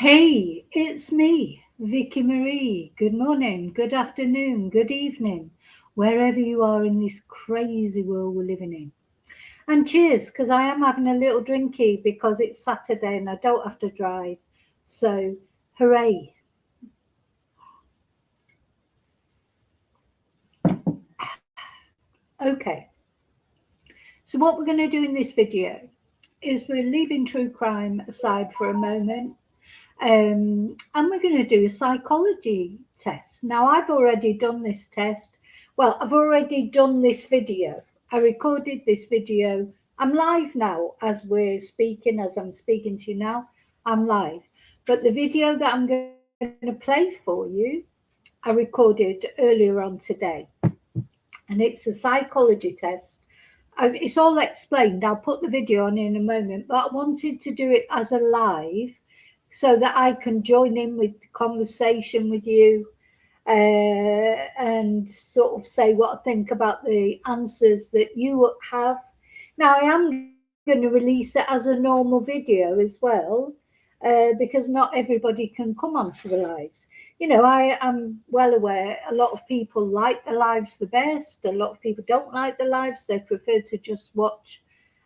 Hey, it's me, Vicky Marie. Good morning, good afternoon, good evening, wherever you are in this crazy world we're living in. And cheers, because I am having a little drinky because it's Saturday and I don't have to drive. So, hooray. Okay, so what we're going to do in this video is we're leaving true crime aside for a moment. And we're going to do a psychology test. Now, I've already done this test. Well, I've already done this video. I recorded this video. I'm live now as we're speaking, as I'm speaking to you now. I'm live. But the video that I'm going to play for you, I recorded earlier on today. And it's a psychology test. It's all explained. I'll put the video on in a moment, but I wanted to do it as a live so that I can join in with the conversation with you and sort of say what I think about the answers that you have. Now, I am going to release it as a normal video as well. Because not everybody can come onto the lives. You know, I am well aware a lot of people like the lives the best, a lot of people don't like the lives, they prefer to just watch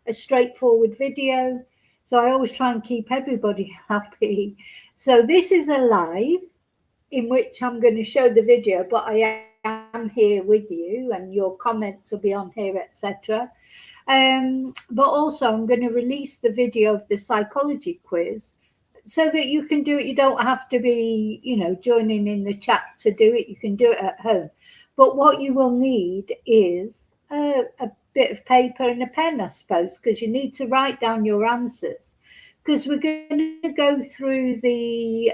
a straightforward video. So I always try and keep everybody happy. So this is a live in which I'm going to show the video, but I am here with you and your comments will be on here, etc. But also, I'm going to release the video of the psychology quiz so that you can do it. You don't have to be, joining in the chat to do it. You can do it at home. But what you will need is a bit of paper and a pen, I suppose, because you need to write down your answers. Because we're going to go through the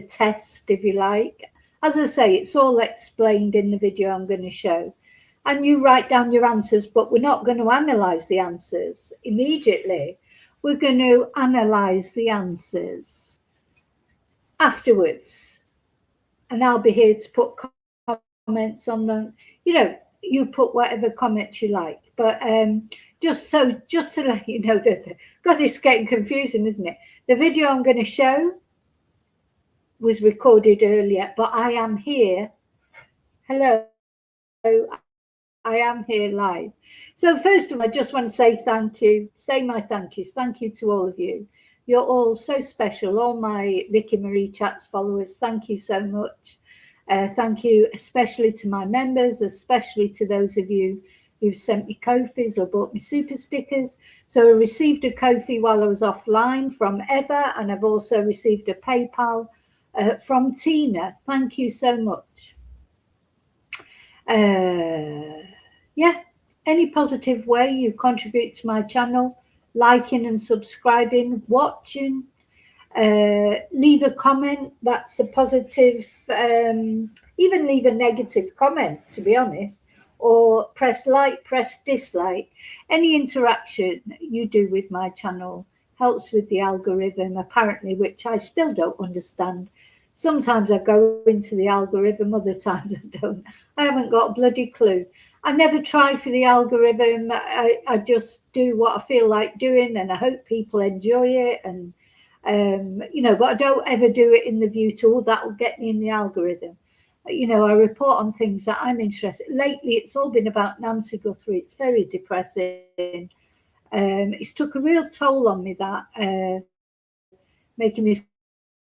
test, if you like. As I say, it's all explained in the video I'm going to show. And you write down your answers, but we're not going to analyse the answers immediately. We're going to analyse the answers afterwards. And I'll be here to put comments on them. You put whatever comments you like. But just to let you know that, God, it's getting confusing, isn't it? The video I'm going to show was recorded earlier, but I am here. Hello, I am here live. So first of all, I just want to say thank you, say my thank yous. Thank you to all of you. You're all so special, all my Vicky Marie Chats followers. Thank you so much. Thank you especially to my members, especially to those of you who've sent me Ko-fis or bought me super stickers. So I received a Ko-fi while I was offline from Eva, and I've also received a PayPal from Tina. Thank you so much. Yeah, any positive way you contribute to my channel, liking and subscribing, watching, leave a comment. That's a positive, even leave a negative comment, to be honest, or press like, press dislike. Any interaction you do with my channel helps with the algorithm, apparently, which I still don't understand. Sometimes I go into the algorithm, other times I don't. I haven't got a bloody clue. I never try for the algorithm. I just do what I feel like doing, and I hope people enjoy it. And but I don't ever do it in the view to, oh, that will get me in the algorithm. I report on things that I'm interested in. Lately, it's all been about Nancy Guthrie. It's very depressing. It's took a real toll on me, that making me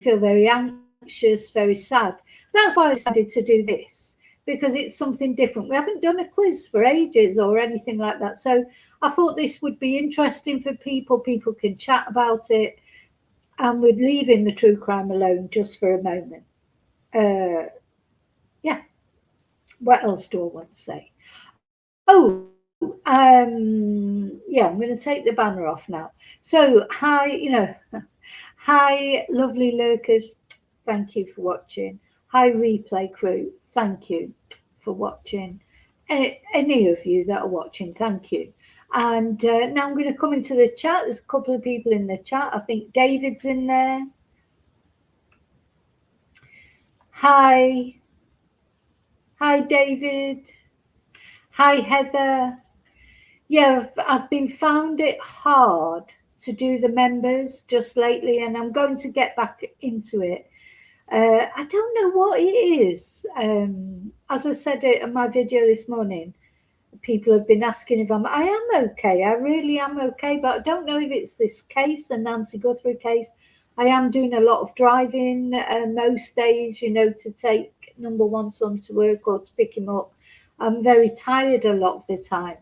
feel very anxious, very sad. That's why I decided to do this, because it's something different. We haven't done a quiz for ages or anything like that. So I thought this would be interesting for people. People can chat about it. And we're leaving the true crime alone just for a moment. Uh, yeah. What else do I want to say? Yeah, I'm going to take the banner off now. So, hi, lovely lurkers. Thank you for watching. Hi, replay crew. Thank you for watching. Any of you that are watching, thank you. And now I'm going to come into the chat. There's a couple of people in the chat. I think David's in there. Hi. Hi, David. Hi, Heather. Yeah, I've been found it hard to do the members just lately, and I'm going to get back into it. I don't know what it is. As I said in my video this morning, people have been asking if I am okay. I really am okay, but I don't know if it's this case, the Nancy Guthrie case. I am doing a lot of driving most days, you know, to take number one son to work or to pick him up. I'm very tired a lot of the time.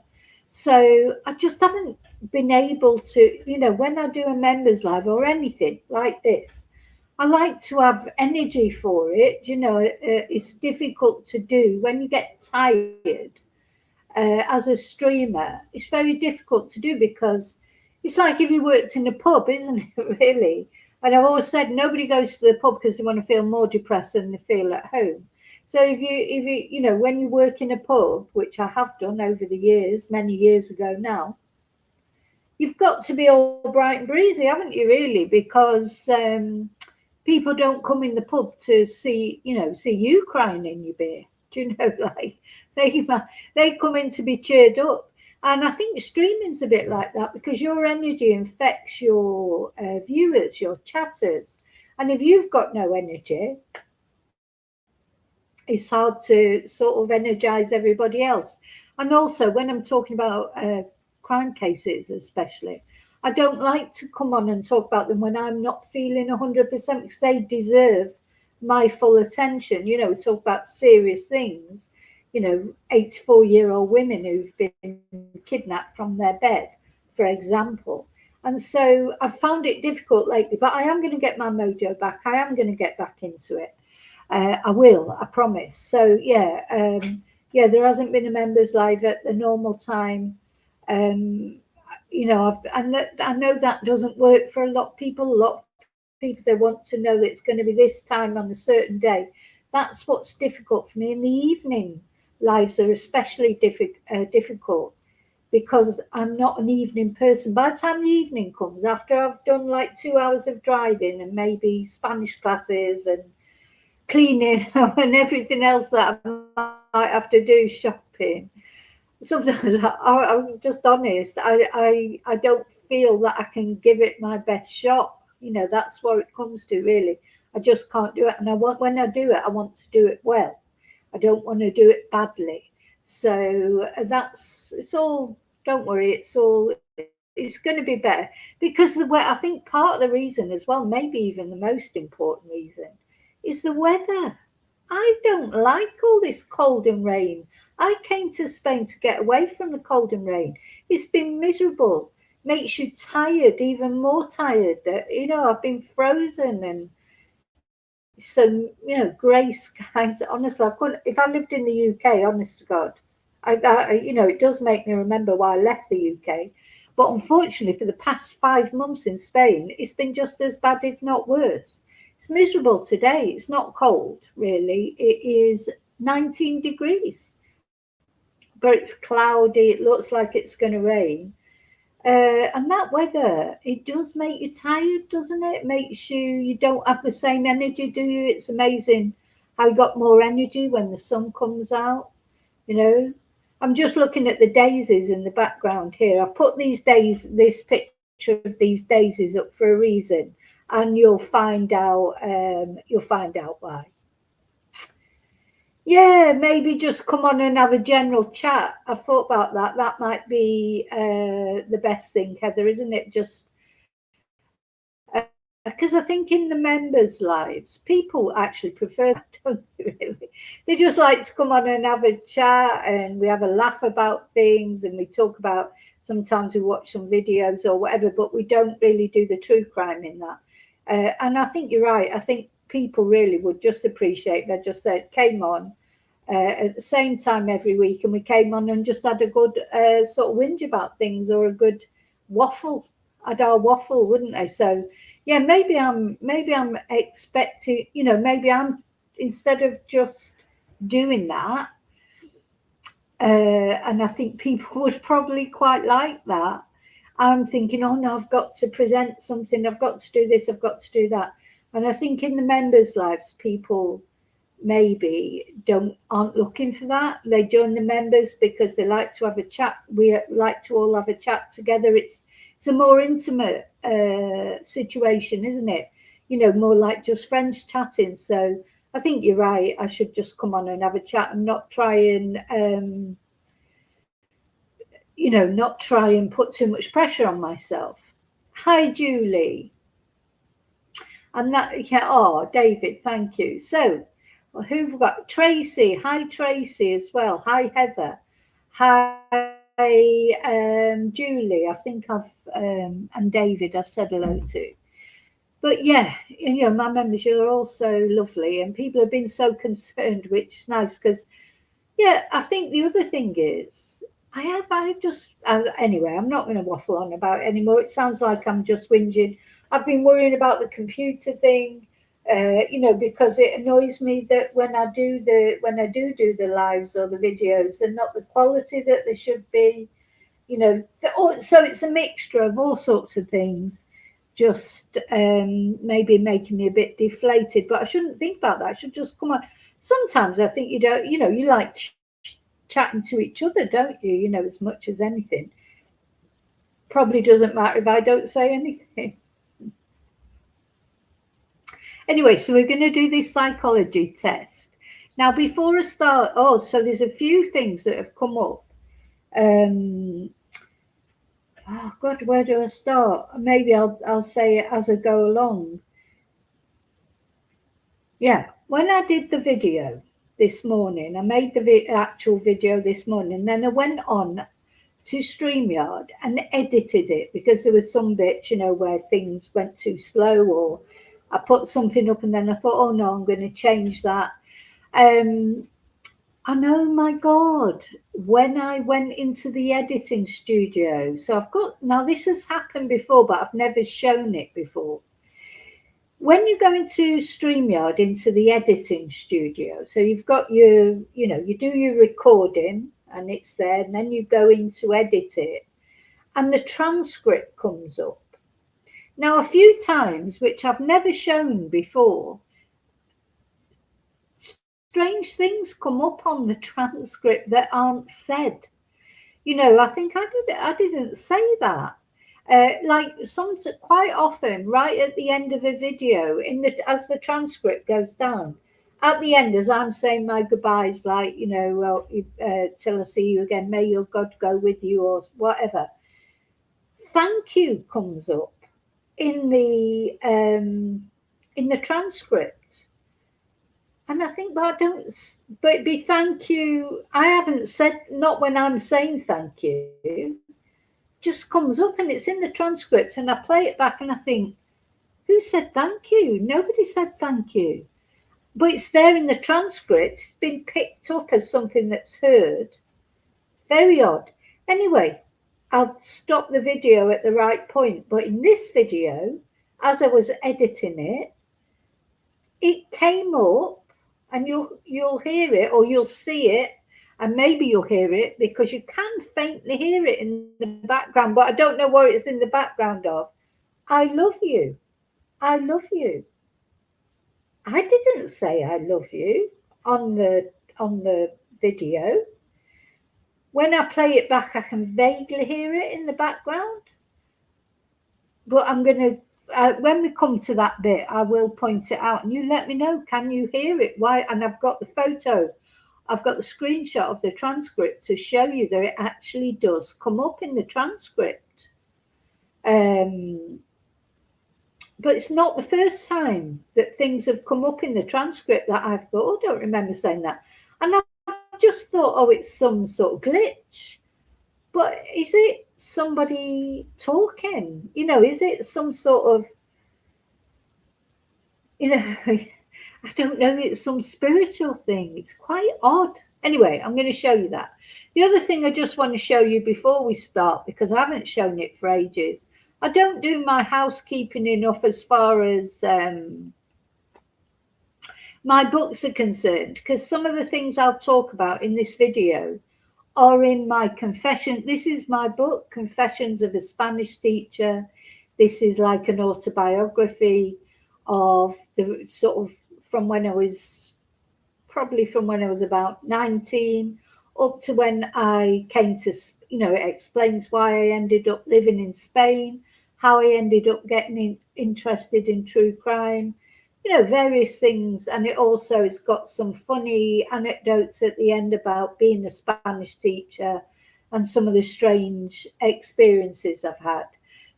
So I just haven't been able to, you know, when I do a members live or anything like this, I like to have energy for it. You know, it's difficult to do when you get tired as a streamer. It's very difficult to do because it's like if you worked in a pub, isn't it, really? And I've always said nobody goes to the pub because they want to feel more depressed than they feel at home. So if you know, when you work in a pub, which I have done over the years, many years ago now, you've got to be all bright and breezy, haven't you, really? Because people don't come in the pub to see you crying in your beer. Do you know, like they come in to be cheered up. And I think streaming's a bit like that because your energy infects your viewers, your chatters. And if you've got no energy, it's hard to sort of energize everybody else. And also, when I'm talking about crime cases, especially, I don't like to come on and talk about them when I'm not feeling 100% because they deserve my full attention. You know, we talk about serious things, you know, 84-year-old women who've been kidnapped from their bed, for example. And so I've found it difficult lately, but I am going to get my mojo back. I am going to get back into it. I will, I promise. So yeah, there hasn't been a members live at the normal time. You know, I know that doesn't work for a lot of people. A lot of people, they want to know that it's going to be this time on a certain day. That's what's difficult for me. In the evening, lives are especially difficult because I'm not an evening person. By the time the evening comes, after I've done like 2 hours of driving and maybe Spanish classes and cleaning and everything else that I might have to do, shopping, sometimes I'm just honest, I don't feel that I can give it my best shot. You know, that's what it comes to, really. I just can't do it. And when I do it, I want to do it well. I don't want to do it badly. So it's all, don't worry, it's going to be better. Because I think part of the reason as well, maybe even the most important reason, is the weather. I don't like all this cold and rain. I came to Spain to get away from the cold and rain. It's been miserable. Makes you tired, even more tired. You know, I've been frozen and so, you know, grey skies. Honestly, I couldn't. If I lived in the UK, honest to God, you know, it does make me remember why I left the UK. But unfortunately, for the past 5 months in Spain, it's been just as bad, if not worse. It's miserable today. It's not cold, really. It is 19 degrees, but it's cloudy. It looks like it's going to rain. And that weather, it does make you tired, doesn't it? It makes you don't have the same energy, do you? It's amazing how you got more energy when the sun comes out, you know. I'm just looking at the daisies in the background here. I put this picture of these daisies up for a reason, and you'll find out why. Yeah, maybe just come on and have a general chat. I thought about that. That might be the best thing, Heather, isn't it? Just because I think in the members' lives, people actually prefer that, don't they, really? They just like to come on and have a chat and we have a laugh about things and we talk about, sometimes we watch some videos or whatever, but we don't really do the true crime in that. And I think you're right. I think people really would just appreciate that. Just said, came on at the same time every week and we came on and just had a good sort of whinge about things or a good waffle. Had our waffle, wouldn't they? So yeah, maybe I'm expecting, you know, maybe I'm, instead of just doing that, and I think people would probably quite like that, I'm thinking, oh no, I've got to present something, I've got to do this, I've got to do that. And I think in the members' lives, people maybe aren't looking for that. They join the members because they like to have a chat. We like to all have a chat together. It's a more intimate situation, isn't it? More like just friends chatting. So I think you're right. I should just come on and have a chat and not try and not try and put too much pressure on myself. Hi, Julie. And that, yeah, oh, David, thank you. So, well, who've we got? Tracy. Hi, Tracy, as well. Hi, Heather. Hi, Julie. I think and David, I've said hello to. But yeah, my members, you're all so lovely, and people have been so concerned, which is nice because, yeah, I think the other thing is, anyway, I'm not going to waffle on about it anymore. It sounds like I'm just whinging. I've been worrying about the computer thing, because it annoys me that when I do the lives or the videos, they're not the quality that they should be. So it's a mixture of all sorts of things. Just maybe making me a bit deflated, but I shouldn't think about that. I should just come on. Sometimes I think you like chatting to each other, don't you? As much as anything. Probably doesn't matter if I don't say anything. Anyway, so we're going to do this psychology test. Now, before I start, so there's a few things that have come up. Oh God, where do I start? Maybe I'll say it as I go along. Yeah, when I did the video this morning, I made the actual video this morning, then I went on to StreamYard and edited it because there was some bits, where things went too slow, or I put something up and then I thought, oh no, I'm going to change that. And oh my God, when I went into the editing studio, so now this has happened before, but I've never shown it before. When you go into StreamYard, into the editing studio, so you've got you do your recording and it's there, and then you go in to edit it, and the transcript comes up. Now, a few times, which I've never shown before, strange things come up on the transcript that aren't said. I think I didn't say that. Quite often, right at the end of a video, as the transcript goes down, at the end, as I'm saying my goodbyes, like till I see you again, may your God go with you, or whatever. Thank you comes up in the transcript, and I think, but it'd be thank you. I haven't said, not when I'm saying thank you. Just comes up and it's in the transcript, and I play it back and I think, who said thank you? Nobody said thank you. But it's there in the transcript. It's been picked up as something that's heard. Very odd. Anyway, I'll stop the video at the right point. But in this video, as I was editing it, it came up, and you'll hear it, or you'll see it, and maybe you'll hear it because you can faintly hear it in the background, but I don't know what it's in the background of. I love you. I love you. I didn't say I love you on the video. When I play it back, I can vaguely hear it in the background. But I'm going to, when we come to that bit, I will point it out, and you let me know, can you hear it? Why? And I've got the photo. I've got the screenshot of the transcript to show you that it actually does come up in the transcript. But it's not the first time that things have come up in the transcript that I've thought, I don't remember saying that. And I've just thought, oh, it's some sort of glitch. But is it somebody talking? Is it some sort of, I don't know, it's some spiritual thing. It's quite odd. Anyway, I'm going to show you that. The other thing I just want to show you before we start, because I haven't shown it for ages, I don't do my housekeeping enough as far as my books are concerned, because some of the things I'll talk about in this video are in my confession. This is my book, Confessions of a Spanish Teacher. This is like an autobiography of the sort of from when I was about 19 up to when I came to, it explains why I ended up living in Spain, how I ended up getting interested in true crime, various things. And it also has got some funny anecdotes at the end about being a Spanish teacher and some of the strange experiences I've had.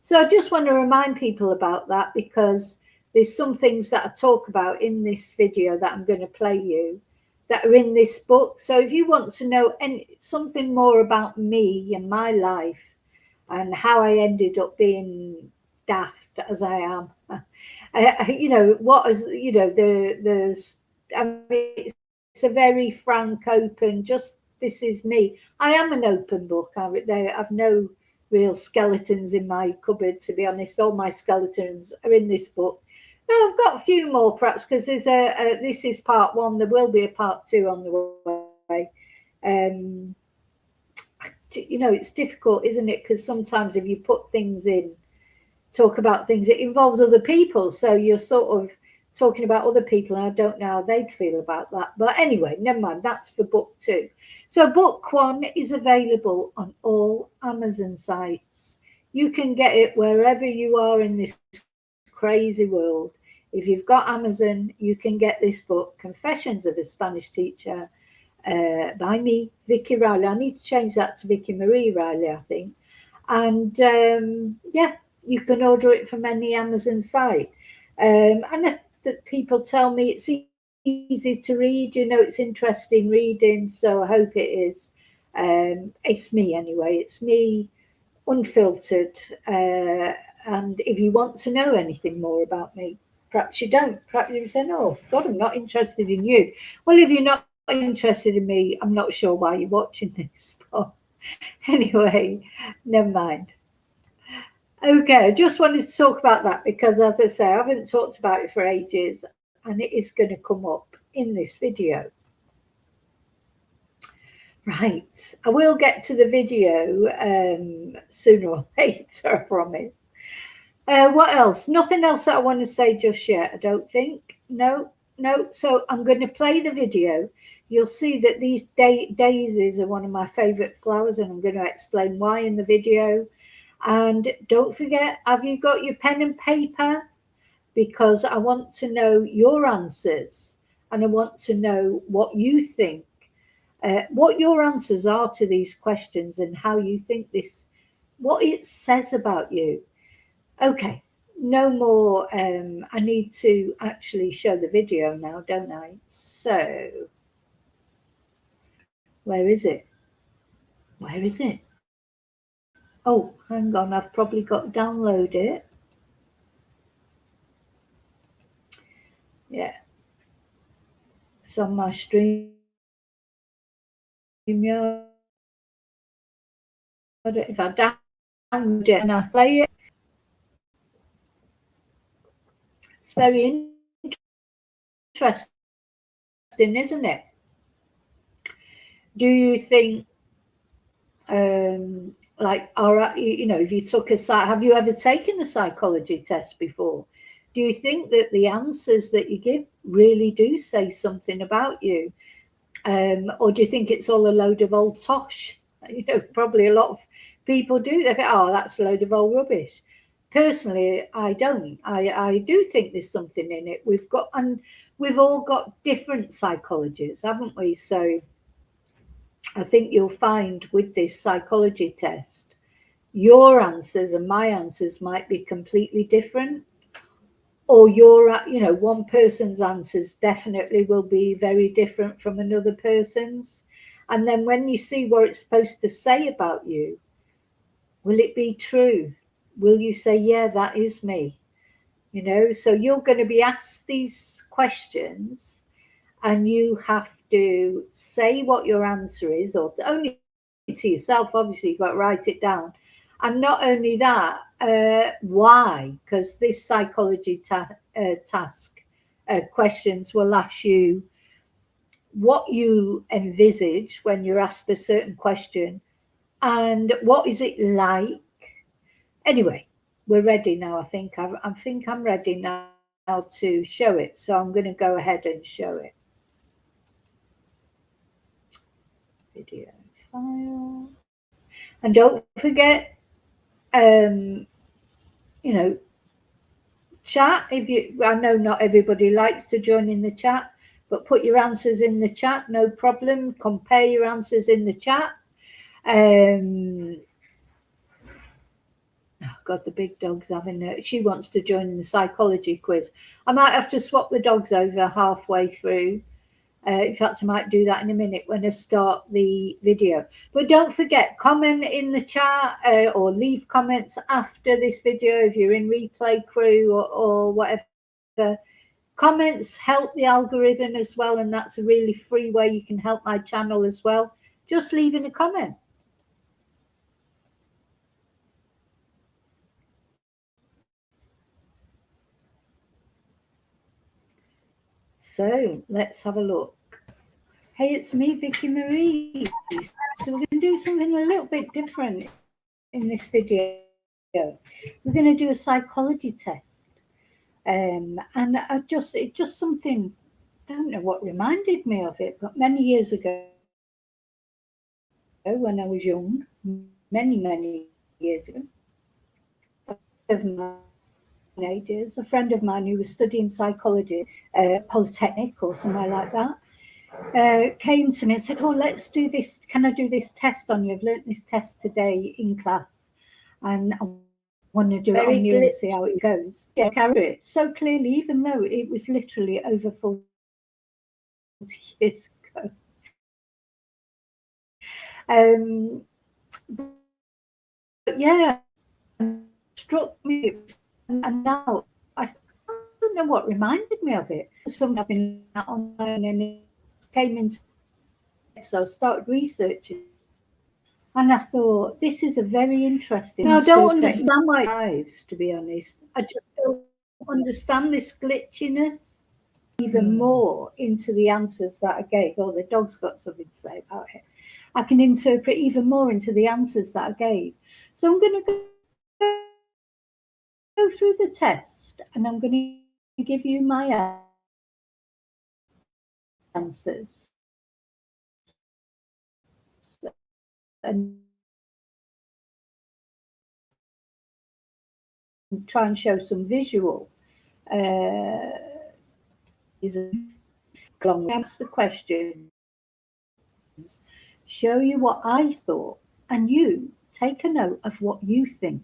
So I just want to remind people about that, because there's some things that I talk about in this video that I'm going to play you that are in this book. So if you want to know something more about me and my life and how I ended up being daft as I am, what is, there's, I mean, it's a very frank, open, just this is me. I am an open book. I've no real skeletons in my cupboard, to be honest. All my skeletons are in this book. No, I've got a few more perhaps, because there's this is part one. There will be a part two on the way. Um, it's difficult, isn't it? Because sometimes if you put things in, talk about things, it involves other people. So you're sort of talking about other people, and I don't know how they'd feel about that. But anyway, never mind. That's for book two. So book one is available on all Amazon sites. You can get it wherever you are in this crazy world. If you've got Amazon, you can get this book, Confessions of a Spanish Teacher, by me, Vicky Riley. I need to change that to Vicky Marie Riley, I think. And yeah, you can order it from any Amazon site. And that people tell me it's easy to read, it's interesting reading, so I hope it is. It's me anyway, it's me unfiltered. And if you want to know anything more about me, perhaps you don't. Perhaps you say, "Oh God, I'm not interested in you." Well, if you're not interested in me, I'm not sure why you're watching this. But anyway, never mind. Okay, I just wanted to talk about that because, as I say, I haven't talked about it for ages, and it is going to come up in this video. Right, I will get to the video sooner or later, I promise. What else? Nothing else that I want to say just yet, I don't think. No, no. So I'm going to play the video. You'll see that these daisies are one of my favourite flowers, and I'm going to explain why in the video. And don't forget, have you got your pen and paper? Because I want to know your answers, and I want to know what you think, what your answers are to these questions, and how you think what it says about you. Okay, no more. I need to actually show the video now, don't I? So, where is it? Where is it? Oh, hang on, I've probably got to download it. Yeah, it's on my StreamYard. If I download it and I play it, it's very interesting, isn't it? Do you think, all right, if you took have you ever taken a psychology test before? Do you think that the answers that you give really do say something about you? Or do you think it's all a load of old tosh? Probably a lot of people do. They think, oh, that's a load of old rubbish. Personally, I don't. I do think there's something in it. We've all got different psychologies, haven't we? So I think you'll find with this psychology test, your answers and my answers might be completely different. Or one person's answers definitely will be very different from another person's. And then when you see what it's supposed to say about you, will it be true? Will you say, yeah, that is me? So you're going to be asked these questions, and you have to say what your answer is, or only to yourself. Obviously, you've got to write it down. And not only that, why? Because this psychology task questions will ask you what you envisage when you're asked a certain question, and what is it like. Anyway, we're ready now. I think I'm ready now to show it. So I'm going to go ahead and show it. Video file. And don't forget, you know, chat. If you, I know not everybody likes to join in the chat, but put your answers in the chat, no problem. Compare your answers in the chat. Oh God, the big dog's having she wants to join in the psychology quiz. I might have to swap the dogs over halfway through. In fact, I might do that in a minute when I start the video. But don't forget, comment in the chat or leave comments after this video if you're in replay crew or whatever. Comments help the algorithm as well, and that's a really free way you can help my channel as well. Just leaving a comment. So let's have a look. Hey, it's me, Vicky Marie. So we're going to do something a little bit different in this video. We're going to do a psychology test. And it's just something, I don't know what reminded me of it, but many years ago, when I was young, many years ago, a friend of mine who was studying psychology, Polytechnic or somewhere like that, came to me and said, "Oh, let's do this. Can I do this test on you? I've learnt this test today in class, and I want to do it on you and see how it goes." Yeah, carry it so clearly, even though it was literally over 40 years ago. But yeah, struck me, and now I don't know what reminded me of it. It's something I've been online, and it came into, so I started researching. And I thought, this is a very interesting. Now, I don't understand why it drives, to be honest. I just don't understand this glitchiness even more into the answers that I gave. Oh, the dog's got something to say about it. I can interpret even more into the answers that I gave. So I'm going to go through the test, and I'm going to give you my answers. And try and show some visual. Answer the question, show you what I thought, and you take a note of what you think.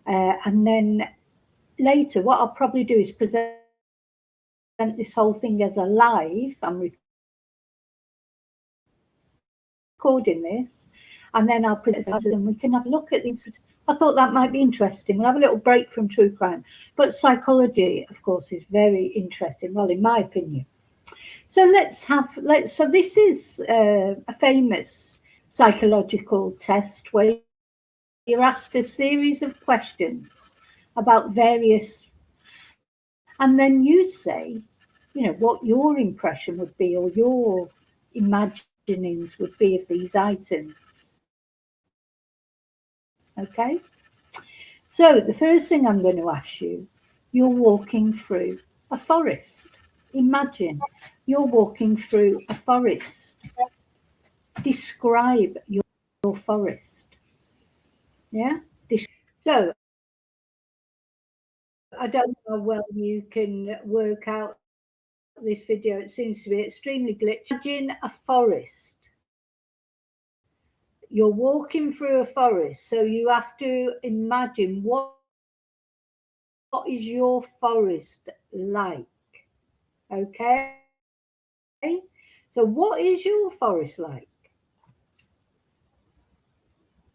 And then later, what I'll probably do is present this whole thing as a live. I'm recording this, and then I'll present it and we can have a look at these. I thought that might be interesting. We'll have a little break from true crime, but psychology, of course, is very interesting. Well, in my opinion. So so this is a famous psychological test where you're asked a series of questions about various, and then you say, you know, what your impression would be or your imaginings would be of these items. Okay? So the first thing I'm going to ask you, you're walking through a forest. Imagine you're walking through a forest. Describe your forest. Yeah? So I don't know how well you can work out this video. It seems to be extremely glitchy. Imagine a forest. You're walking through a forest, so you have to imagine what is your forest like. Okay? So what is your forest like?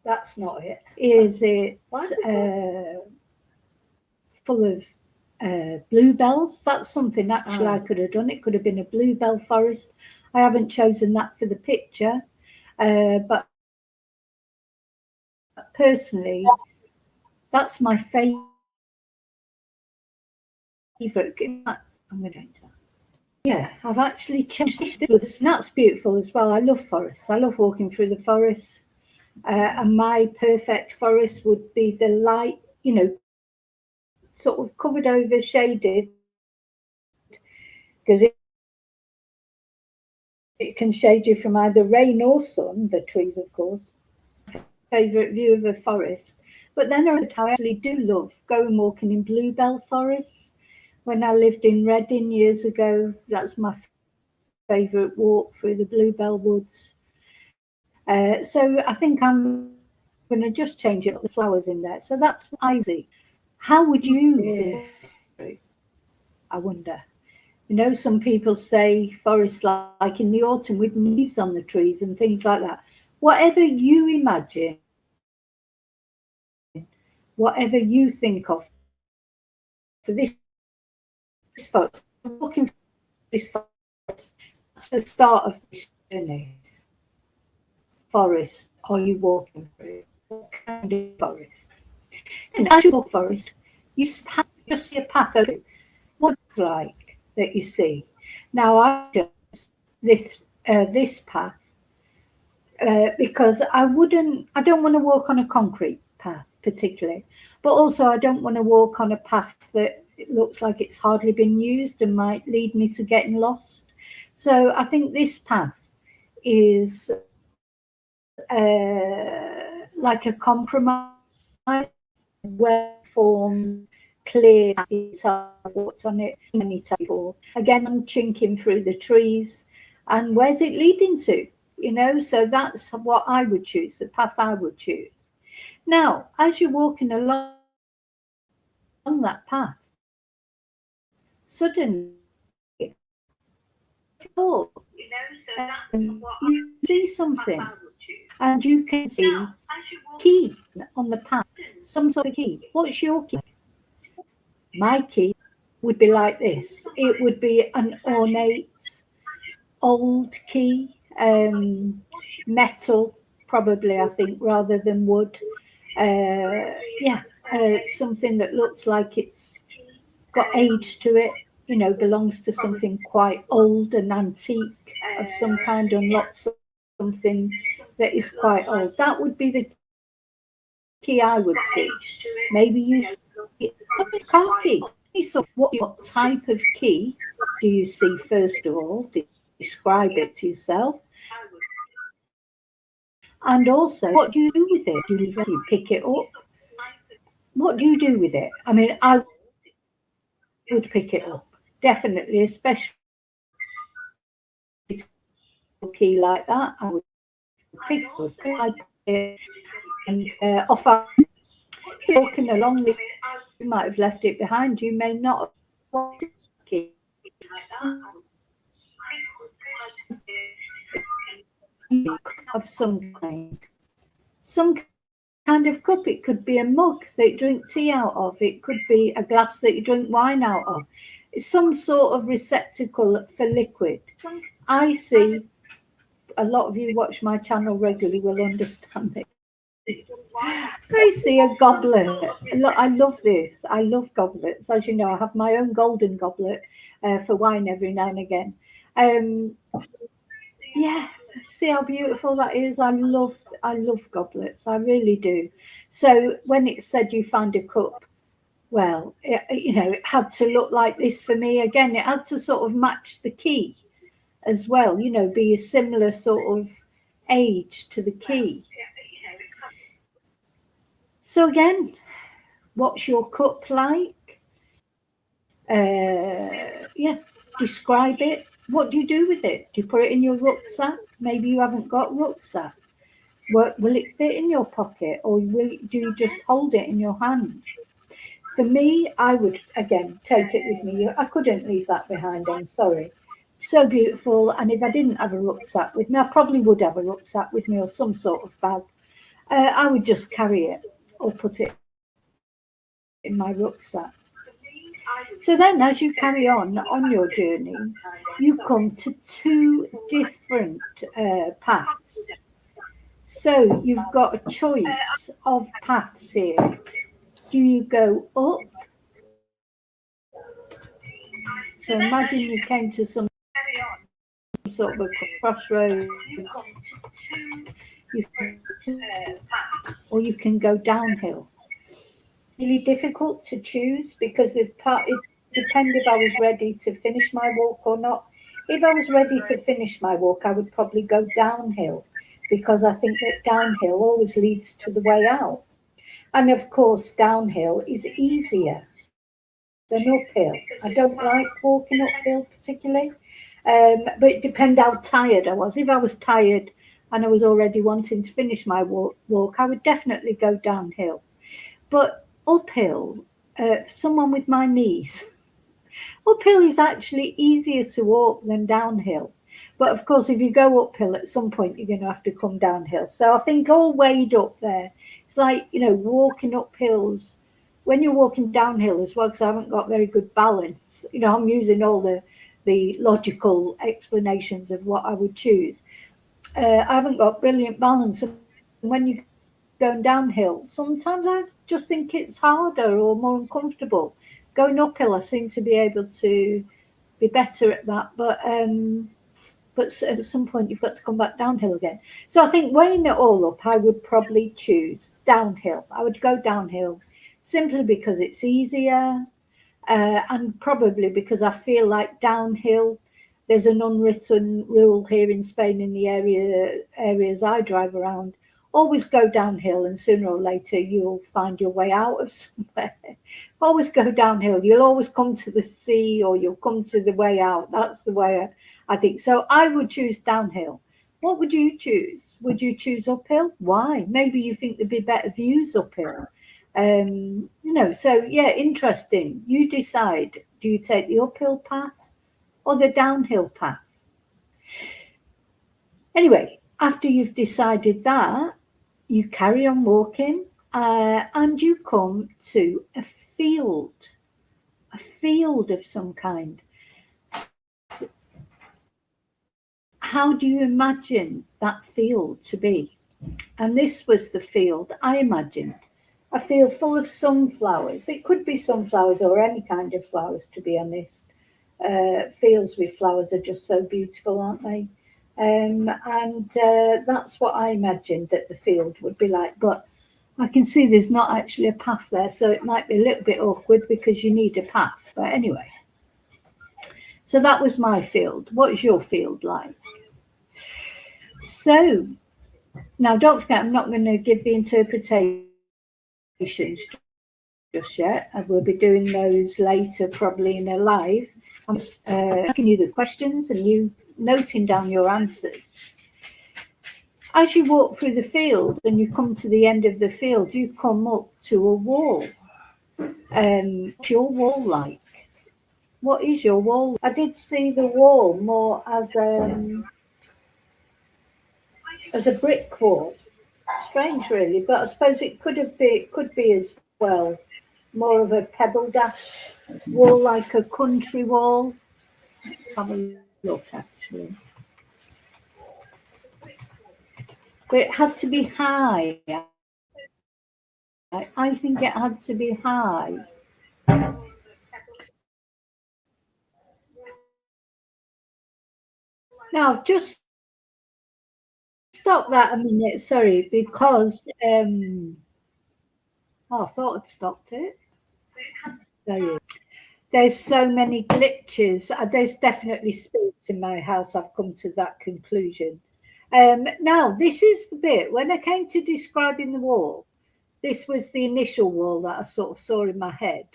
That's not it. Is it full of bluebells? That's something actually I could have done. It could have been a bluebell forest. I haven't chosen that for the picture, but personally, that's my favourite. I'm going to change that. Yeah, I've actually changed this. That's beautiful as well. I love forests. I love walking through the forest. And my perfect forest would be the light, you know, sort of covered over, shaded, because it can shade you from either rain or sun, the trees, of course. favourite view of a forest. But then I actually do love going walking in bluebell forests. When I lived in Reading years ago, that's my favourite walk through the bluebell woods. So I think I'm going to just change it up the flowers in there. So that's what I see. How would you describe forest? I wonder. You know, some people say forests like in the autumn with leaves on the trees and things like that. Whatever you imagine, whatever you think of for this forest, walking through this forest, that's the start of this journey. Forest are you walking through? What kind of forest? And as you walk forest, just see a path open. What it's like that you see. Now I chose this path because I don't want to walk on a concrete path particularly, but also I don't want to walk on a path that it looks like it's hardly been used and might lead me to getting lost. So I think this path is like a compromise, well-formed, clear what's on it many times before. Again, I'm chinking through the trees, and where's it leading to? You know, so that's what I would choose, the path I would choose. Now, as you're walking along that path, suddenly you see something, and you can see key on the path, some sort of key. What's your key? My key would be like this. It would be an ornate old key, metal, probably, I think, rather than wood. Yeah, something that looks like it's got age to it, you know, belongs to something quite old and antique of some kind, and not something that is quite old. That would be the key I would see. Maybe you car key. What type of key do you see first of all? Describe it to yourself. And also, what do you do with it? Do you leave it? Do you leave it? Do you pick it up? What do you do with it? I mean, I would pick it up, definitely, especially a key like that. I would pick it up, I'd put it, and off I. If you're walking along this, you might have left it behind. You may not have wanted a key of some kind. Some kind of cup. It could be a mug that you drink tea out of. It could be a glass that you drink wine out of. It's some sort of receptacle for liquid. I see a lot of you watch my channel regularly will understand this. I see a goblet. Look, I love this. I love goblets. As you know, I have my own golden goblet for wine every now and again. Um, yeah, see how beautiful that is. I love goblets. I really do. So when it said you find a cup, well, you know, it had to look like this for me. Again, it had to sort of match the key as well. You know, be a similar sort of age to the key. So again, what's your cup like? Yeah, describe it. What do you do with it? Do you put it in your rucksack? Maybe you haven't got rucksack. Will it fit in your pocket, or do you just hold it in your hand? For me, I would again take it with me. I couldn't leave that behind. I'm sorry. So beautiful. And if I didn't have a rucksack with me, I probably would have a rucksack with me or some sort of bag. I would just carry it or put it in my rucksack. So then, as you carry on your journey, you come to two different paths. So you've got a choice of paths here. Do you go up? So imagine you came to some sort of a crossroads. You can, or you can go downhill. Really difficult to choose because it depended if I was ready to finish my walk or not. If I was ready to finish my walk, I would probably go downhill because I think that downhill always leads to the way out. And of course, downhill is easier than uphill. I don't like walking uphill particularly, but it depends how tired I was. If I was tired and I was already wanting to finish my walk, I would definitely go downhill. But uphill, someone with my knees, uphill is actually easier to walk than downhill. But of course, if you go uphill at some point, you're going to have to come downhill. So I think all weighed up there. It's like, walking up hills when you're walking downhill as well, because I haven't got very good balance. I'm using all the logical explanations of what I would choose. I haven't got brilliant balance. And when you're going downhill, sometimes I just think it's harder or more uncomfortable. Going uphill, I seem to be able to be better at that. But at some point, you've got to come back downhill again. So I think weighing it all up, I would probably choose downhill. I would go downhill simply because it's easier, and probably because I feel like downhill, there's an unwritten rule here in Spain in the areas I drive around. Always go downhill, and sooner or later you'll find your way out of somewhere. Always go downhill. You'll always come to the sea, or you'll come to the way out. That's the way I think. So I would choose downhill. What would you choose? Would you choose uphill? Why? Maybe you think there'd be better views uphill. So yeah, interesting. You decide. Do you take the uphill path or the downhill path? Anyway, after you've decided that, you carry on walking, and you come to a field of some kind. How do you imagine that field to be? And this was the field I imagined. A field full of sunflowers. It could be sunflowers or any kind of flowers, to be honest. Fields with flowers are just so beautiful, aren't they? And that's what I imagined that the field would be like. But I can see there's not actually a path there, so it might be a little bit awkward because you need a path. But anyway, so that was my field. What's your field like? So now don't forget, I'm not going to give the interpretations just yet. I will be doing those later, probably in a live. I'm asking you the questions and you noting down your answers. As you walk through the field and you come to the end of the field, you come up to a wall. What's your wall like? What is your wall? I did see the wall more as a brick wall. Strange, really, but I suppose it could be as well more of a pebble dash wall, like a country wall. Let's have a look, actually. But it had to be high. I think it had to be high. Now, I've just stopped that a minute, sorry, because I thought I'd stopped it. There's so many glitches. There's definitely spirits in my house. I've come to that conclusion. Now, this is the bit, when I came to describing the wall, this was the initial wall that I sort of saw in my head.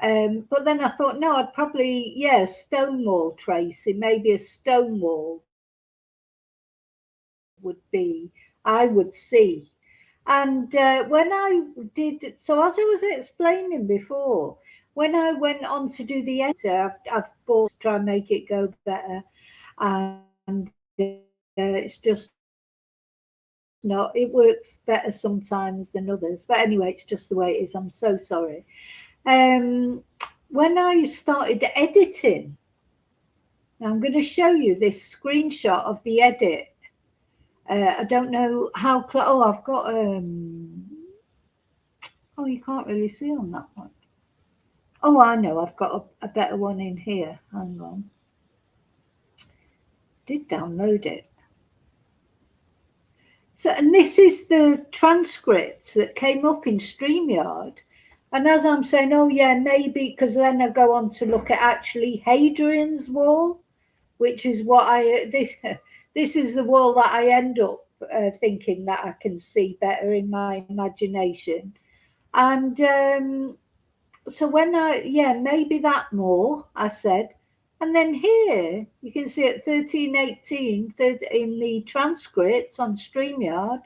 But then I thought, no, I'd probably, stone wall, Tracy, maybe a stone wall would be, I would see. And when I did, so as I was explaining before, when I went on to do the editor, I've bought to try and make it go better, and it's just not, it works better sometimes than others. But anyway, it's just the way it is. I'm so sorry. When I started editing, now I'm going to show you this screenshot of the edit. I don't know how close. Oh, I've got oh, you can't really see on that one. Oh, I know, I've got a better one in here. Hang on. Did download it. So, and this is the transcript that came up in StreamYard. And as I'm saying, oh yeah, maybe, because then I go on to look at actually Hadrian's Wall, which is what this is the wall that I end up thinking that I can see better in my imagination. And so when yeah, maybe that more, I said. And then here, you can see at 13:18 in the transcripts on StreamYard,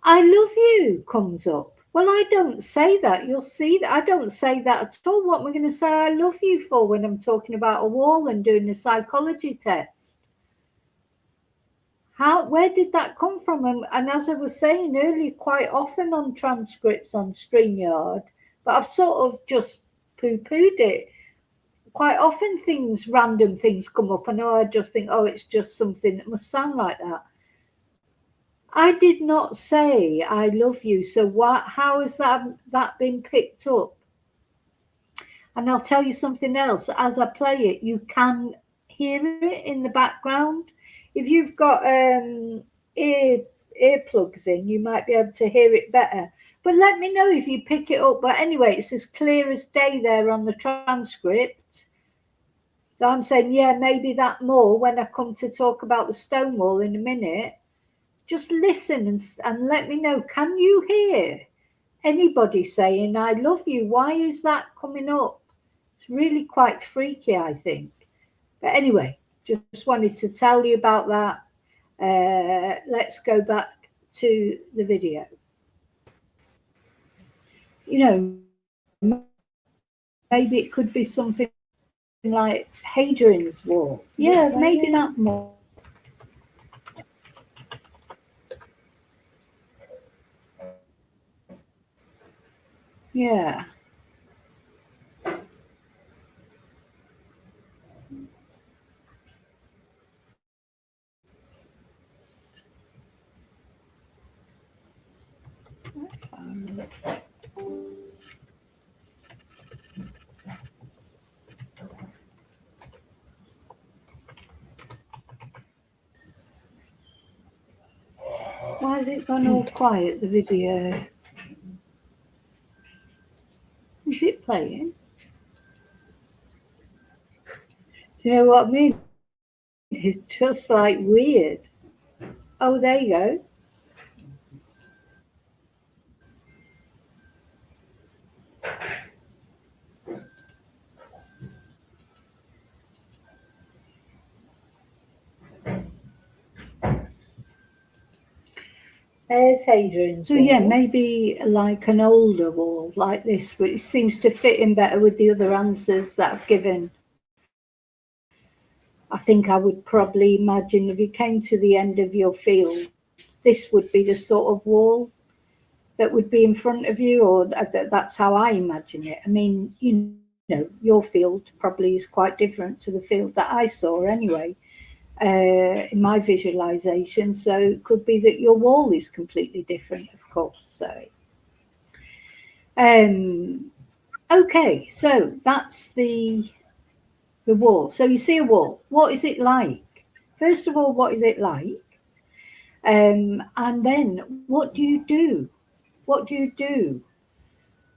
I love you comes up. Well, I don't say that. You'll see that I don't say that at all. What am I going to say I love you for when I'm talking about a wall and doing a psychology test? Where did that come from? And as I was saying earlier, quite often on transcripts on StreamYard, but I've sort of just poo-pooed it. Quite often random things come up, and I just think, oh, it's just something that must sound like that. I did not say I love you, so how has that been picked up? And I'll tell you something else. As I play it, you can hear it in the background. If you've got earplugs in, you might be able to hear it better. But let me know if you pick it up. But anyway, it's as clear as day there on the transcript. So I'm saying, yeah, maybe that more when I come to talk about the stone wall in a minute. Just listen and let me know. Can you hear anybody saying, I love you? Why is that coming up? It's really quite freaky, I think. But anyway, just wanted to tell you about that. Let's go back to the video. You know, maybe it could be something like Hadrian's Wall. Yeah, maybe that more. Yeah. Why has it gone all quiet, the video? Is it playing? Do you know what I mean? It's just like weird. Oh, there you go. There's Hadrian's Wall. So yeah, maybe like an older wall like this, which seems to fit in better with the other answers that I've given. I think I would probably imagine if you came to the end of your field, this would be the sort of wall that would be in front of you, or that's how I imagine it. I mean, you know, your field probably is quite different to the field that I saw anyway. In my visualization, so it could be that your wall is completely different, of course. So okay, so that's the wall. So you see a wall. What is it like? First of all, what is it like? And then what do you do? What do you do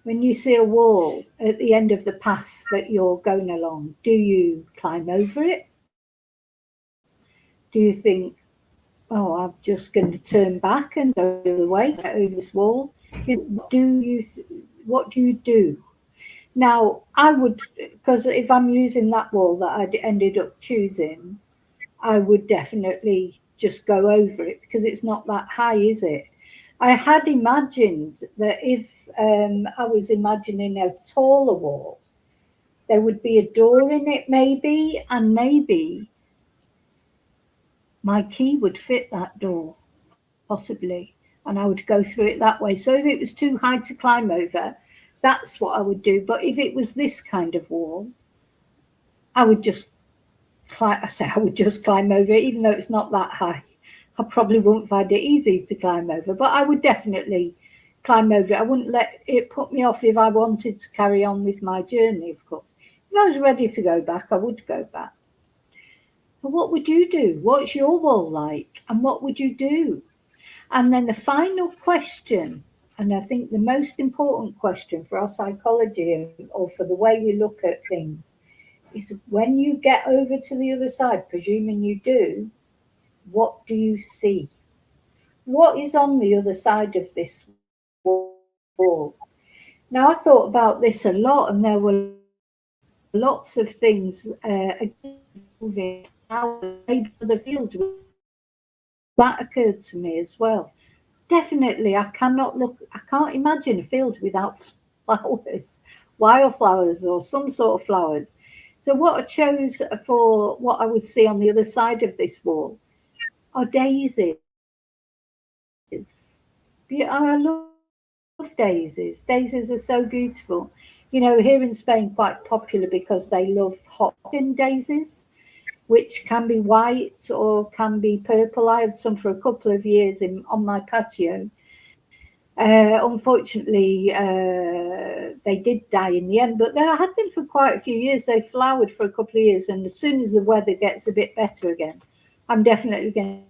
when you see a wall at the end of the path that you're going along? Do you climb over it? Do you think, oh, I'm just going to turn back and go the way, get over this wall? What do you do? Now, I would, because if I'm using that wall that I ended up choosing, I would definitely just go over it because it's not that high, is it? I had imagined that if I was imagining a taller wall, there would be a door in it maybe, and maybe my key would fit that door, possibly, and I would go through it that way. So if it was too high to climb over, that's what I would do. But if it was this kind of wall, I would just climb. I say I would just climb over it, even though it's not that high. I probably wouldn't find it easy to climb over, but I would definitely climb over it. I wouldn't let it put me off if I wanted to carry on with my journey, of course. If I was ready to go back, I would go back. But what would you do? What's your wall like? And what would you do? And then the final question, and I think the most important question for our psychology or for the way we look at things, is when you get over to the other side, presuming you do, what do you see? what is on the other side of this wall? Now, I thought about this a lot, and there were lots of things moving out of the field. That occurred to me as well. Definitely, I can't imagine a field without flowers, wildflowers, or some sort of flowers. So, what I chose for what I would see on the other side of this wall are daisies. Yeah, I love daisies. Daisies are so beautiful. You know, here in Spain, quite popular because they love hot pink daisies, which can be white or can be purple. I had some for a couple of years on my patio. Unfortunately, they did die in the end, but they had been for quite a few years. They flowered for a couple of years, and as soon as the weather gets a bit better again, I'm definitely going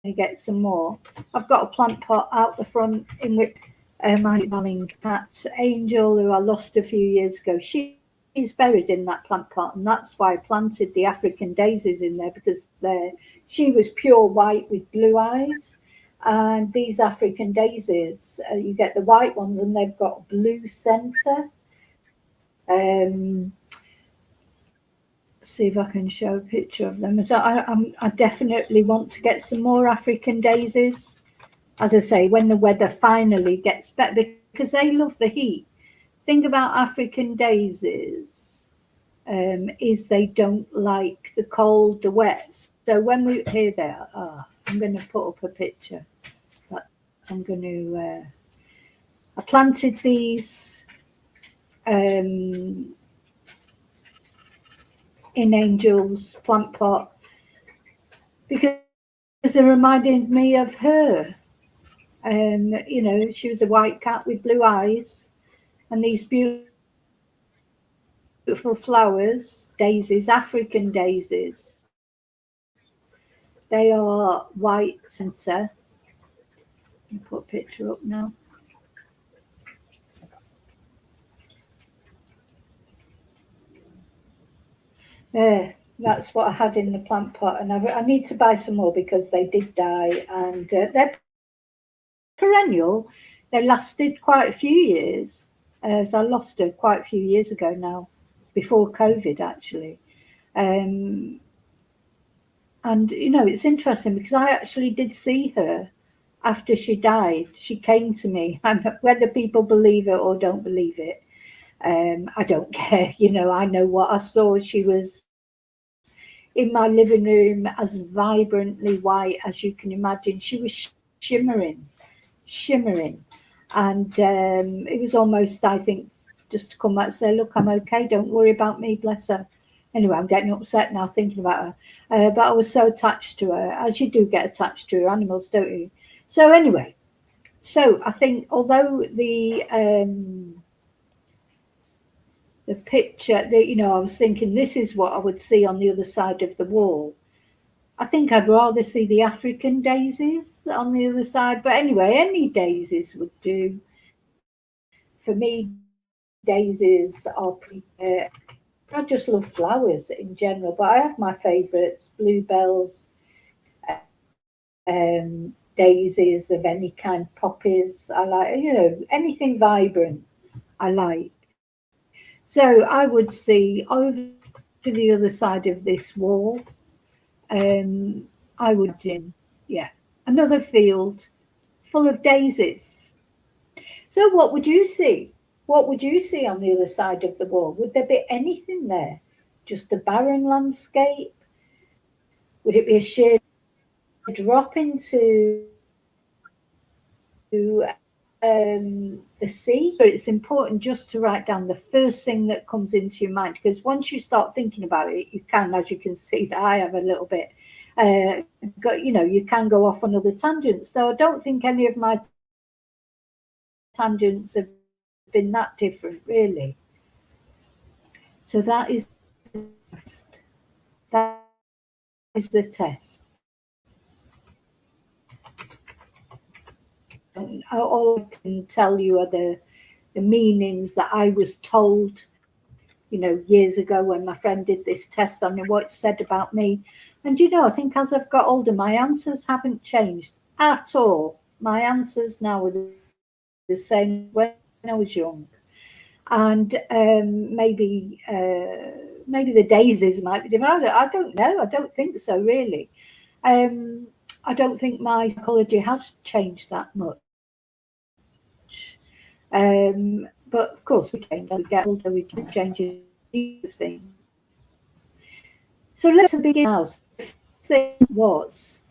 to get some more. I've got a plant pot out the front in which my darling cat Angel, who I lost a few years ago, she's buried in that plant pot, and that's why I planted the African daisies in there, because she was pure white with blue eyes. And these African daisies, you get the white ones, and they've got blue center. Um, see if I can show a picture of them. So I definitely want to get some more African daisies. As I say, when the weather finally gets better, because they love the heat. Thing about African daisies is they don't like the cold, the wet. So when we here they are, I'm going to put up a picture. I'm going to. I planted these um, in Angel's plant pot because they reminded me of her. You know, she was a white cat with blue eyes, and these beautiful flowers, daisies, African daisies. They are white center. I'll put a picture up now. There, that's what I had in the plant pot, and I need to buy some more because they did die, and they're perennial. They lasted quite a few years. So I lost her quite a few years ago now, before COVID actually. Um, and you know, it's interesting because I actually did see her after she died. She came to me, and whether people believe it or don't believe it, I don't care. You know, I know what I saw. She was in my living room as vibrantly white as you can imagine. She was shimmering, shimmering. And it was almost, I think, just to come back and say, look, I'm okay. Don't worry about me. Bless her. Anyway, I'm getting upset now thinking about her. But I was so attached to her, as you do get attached to your animals, don't you? So anyway, so I think although the picture that, you know, I was thinking this is what I would see on the other side of the wall. I think I'd rather see the African daisies on the other side, but anyway, any daisies would do. For me, daisies are pretty. I just love flowers in general, but I have my favourites: bluebells, daisies of any kind, poppies. I like, you know, anything vibrant. I like. So I would see over the other side of this wall. I would imagine, yeah, another field full of daisies. So what would you see? What would you see on the other side of the wall? Would there be anything there? Just a barren landscape? Would it be a sheer drop into the sea? It's important just to write down the first thing that comes into your mind, because once you start thinking about it, you can, as you can see, that I have a little bit. You know, you can go off on other tangents. Though I don't think any of my tangents have been that different, really. So that is the test. That is the test. All I can tell you are the meanings that I was told, you know, years ago when my friend did this test on what it said about me. And you know, I think as I've got older, my answers haven't changed at all. My answers now are the same as when I was young. And maybe the daisies might be different. I don't know. I don't think so, really. I don't think my psychology has changed that much. But of course, we change as we get older. We change in all these things. So let's begin now. So the first thing was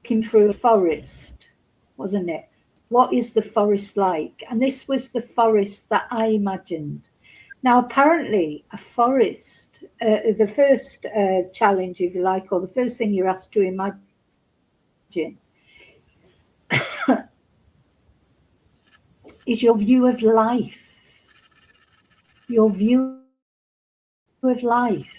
walking through a forest, wasn't it? What is the forest like? And this was the forest that I imagined. Now, apparently, a forest, the first challenge, if you like, or the first thing you're asked to imagine is your view of life. Your view of life.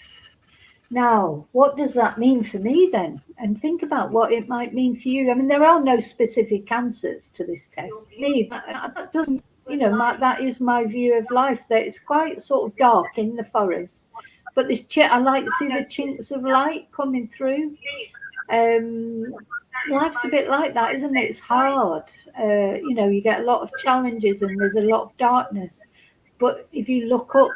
Now, what does that mean for me then? And think about what it might mean for you. I mean, there are no specific answers to this test. Me, that doesn't, that is my view of life. That it's quite sort of dark in the forest, but I like to see the chinks of light coming through. Um, Life's a bit like that, isn't it? It's hard. You get a lot of challenges and there's a lot of darkness. But if you look up,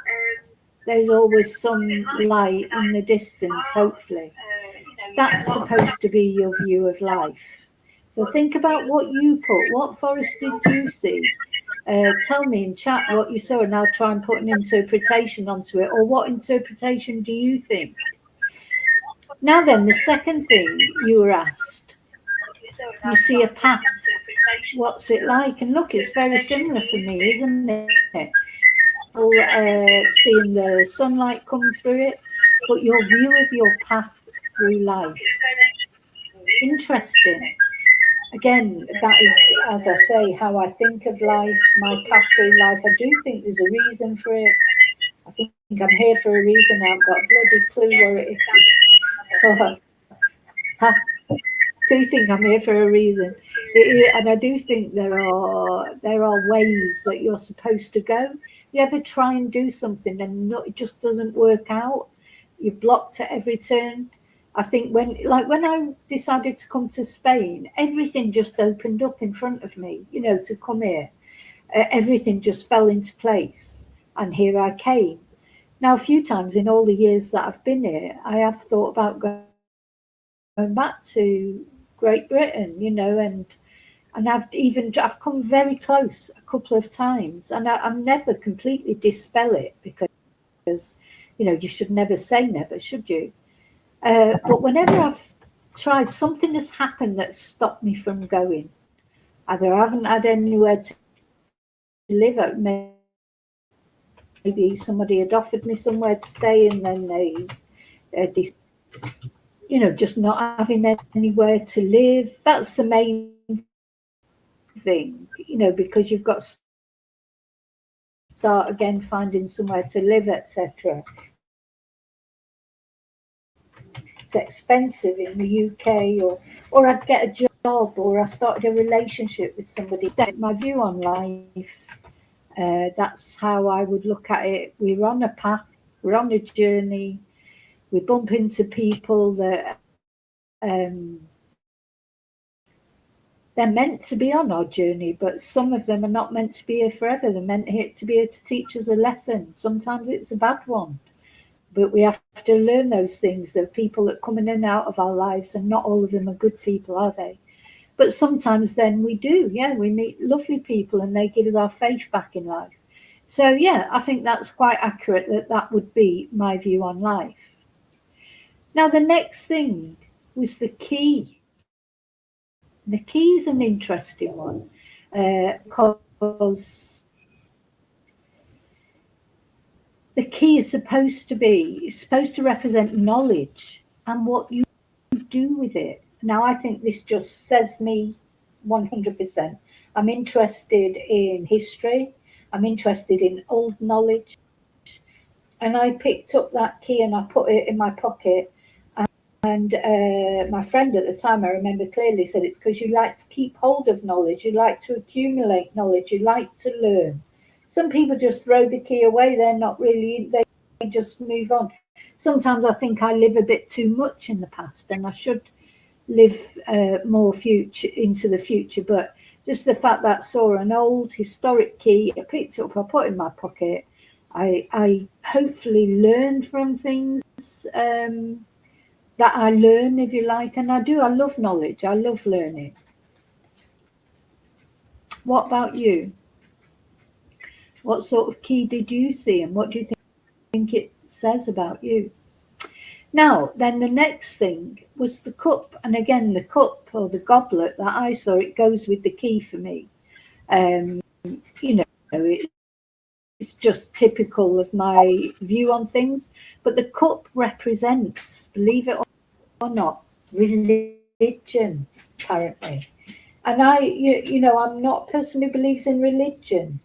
there's always some light in the distance, hopefully. That's supposed to be your view of life. So think about what you put. What forest did you see? Tell me in chat what you saw, and I'll try and put an interpretation onto it. Or what interpretation do you think? Now then, the second thing you were asked, you see a path. What's it like? And look, it's very similar for me, isn't it? All seeing the sunlight come through it, but your view of your path through life. Interesting. Again, that is, as I say, how I think of life, my path through life. I do think there's a reason for it. I think I'm here for a reason. I haven't got a bloody clue where it is. I do think I'm here for a reason, and I do think there are ways that you're supposed to go. You ever try and do something and it just doesn't work out? You're blocked at every turn. I think when I decided to come to Spain, everything just opened up in front of me. To come here, everything just fell into place, and here I came. Now, a few times in all the years that I've been here, I have thought about going back to Great Britain, and I've come very close a couple of times, and I'm never completely dispel it because you should never say never, should you? But whenever I've tried, something has happened that stopped me from going. Either I haven't had anywhere to live at, maybe somebody had offered me somewhere to stay, and then just not having anywhere to live. That's the main thing, because you've got to start again finding somewhere to live, etc. It's expensive in the UK, or I'd get a job, or I started a relationship with somebody. My view on life, that's how I would look at it. We're on a path, we're on a journey, we bump into people that they're meant to be on our journey, but some of them are not meant to be here forever. They're meant here to be here to teach us a lesson. Sometimes it's a bad one, but we have to learn those things. There are people that come in and out of our lives, and not all of them are good people, are they? But sometimes then we do, we meet lovely people and they give us our faith back in life. So, I think that's quite accurate, that would be my view on life. Now, the next thing was the key. The key is an interesting one, because the key is supposed to represent knowledge and what you do with it. Now, I think this just says me 100%. I'm interested in history. I'm interested in old knowledge. And I picked up that key and I put it in my pocket. And my friend at the time, I remember clearly, said it's because you like to keep hold of knowledge. You like to accumulate knowledge. You like to learn. Some people just throw the key away. They're not really, they just move on. Sometimes I think I live a bit too much in the past, and I should live more future into the future. But just the fact that I saw an old historic key, I picked it up, I put it in my pocket. I hopefully learned from things that I learn, if you like, and I do. I love knowledge. I love learning. What about you? What sort of key did you see, and what do you think it says about you? Now, then the next thing was the cup, and again, the cup or the goblet that I saw, it goes with the key for me. Um, you know, it's just typical of my view on things, but the cup represents, believe it or not, religion, apparently. And I'm not a person who believes in religion,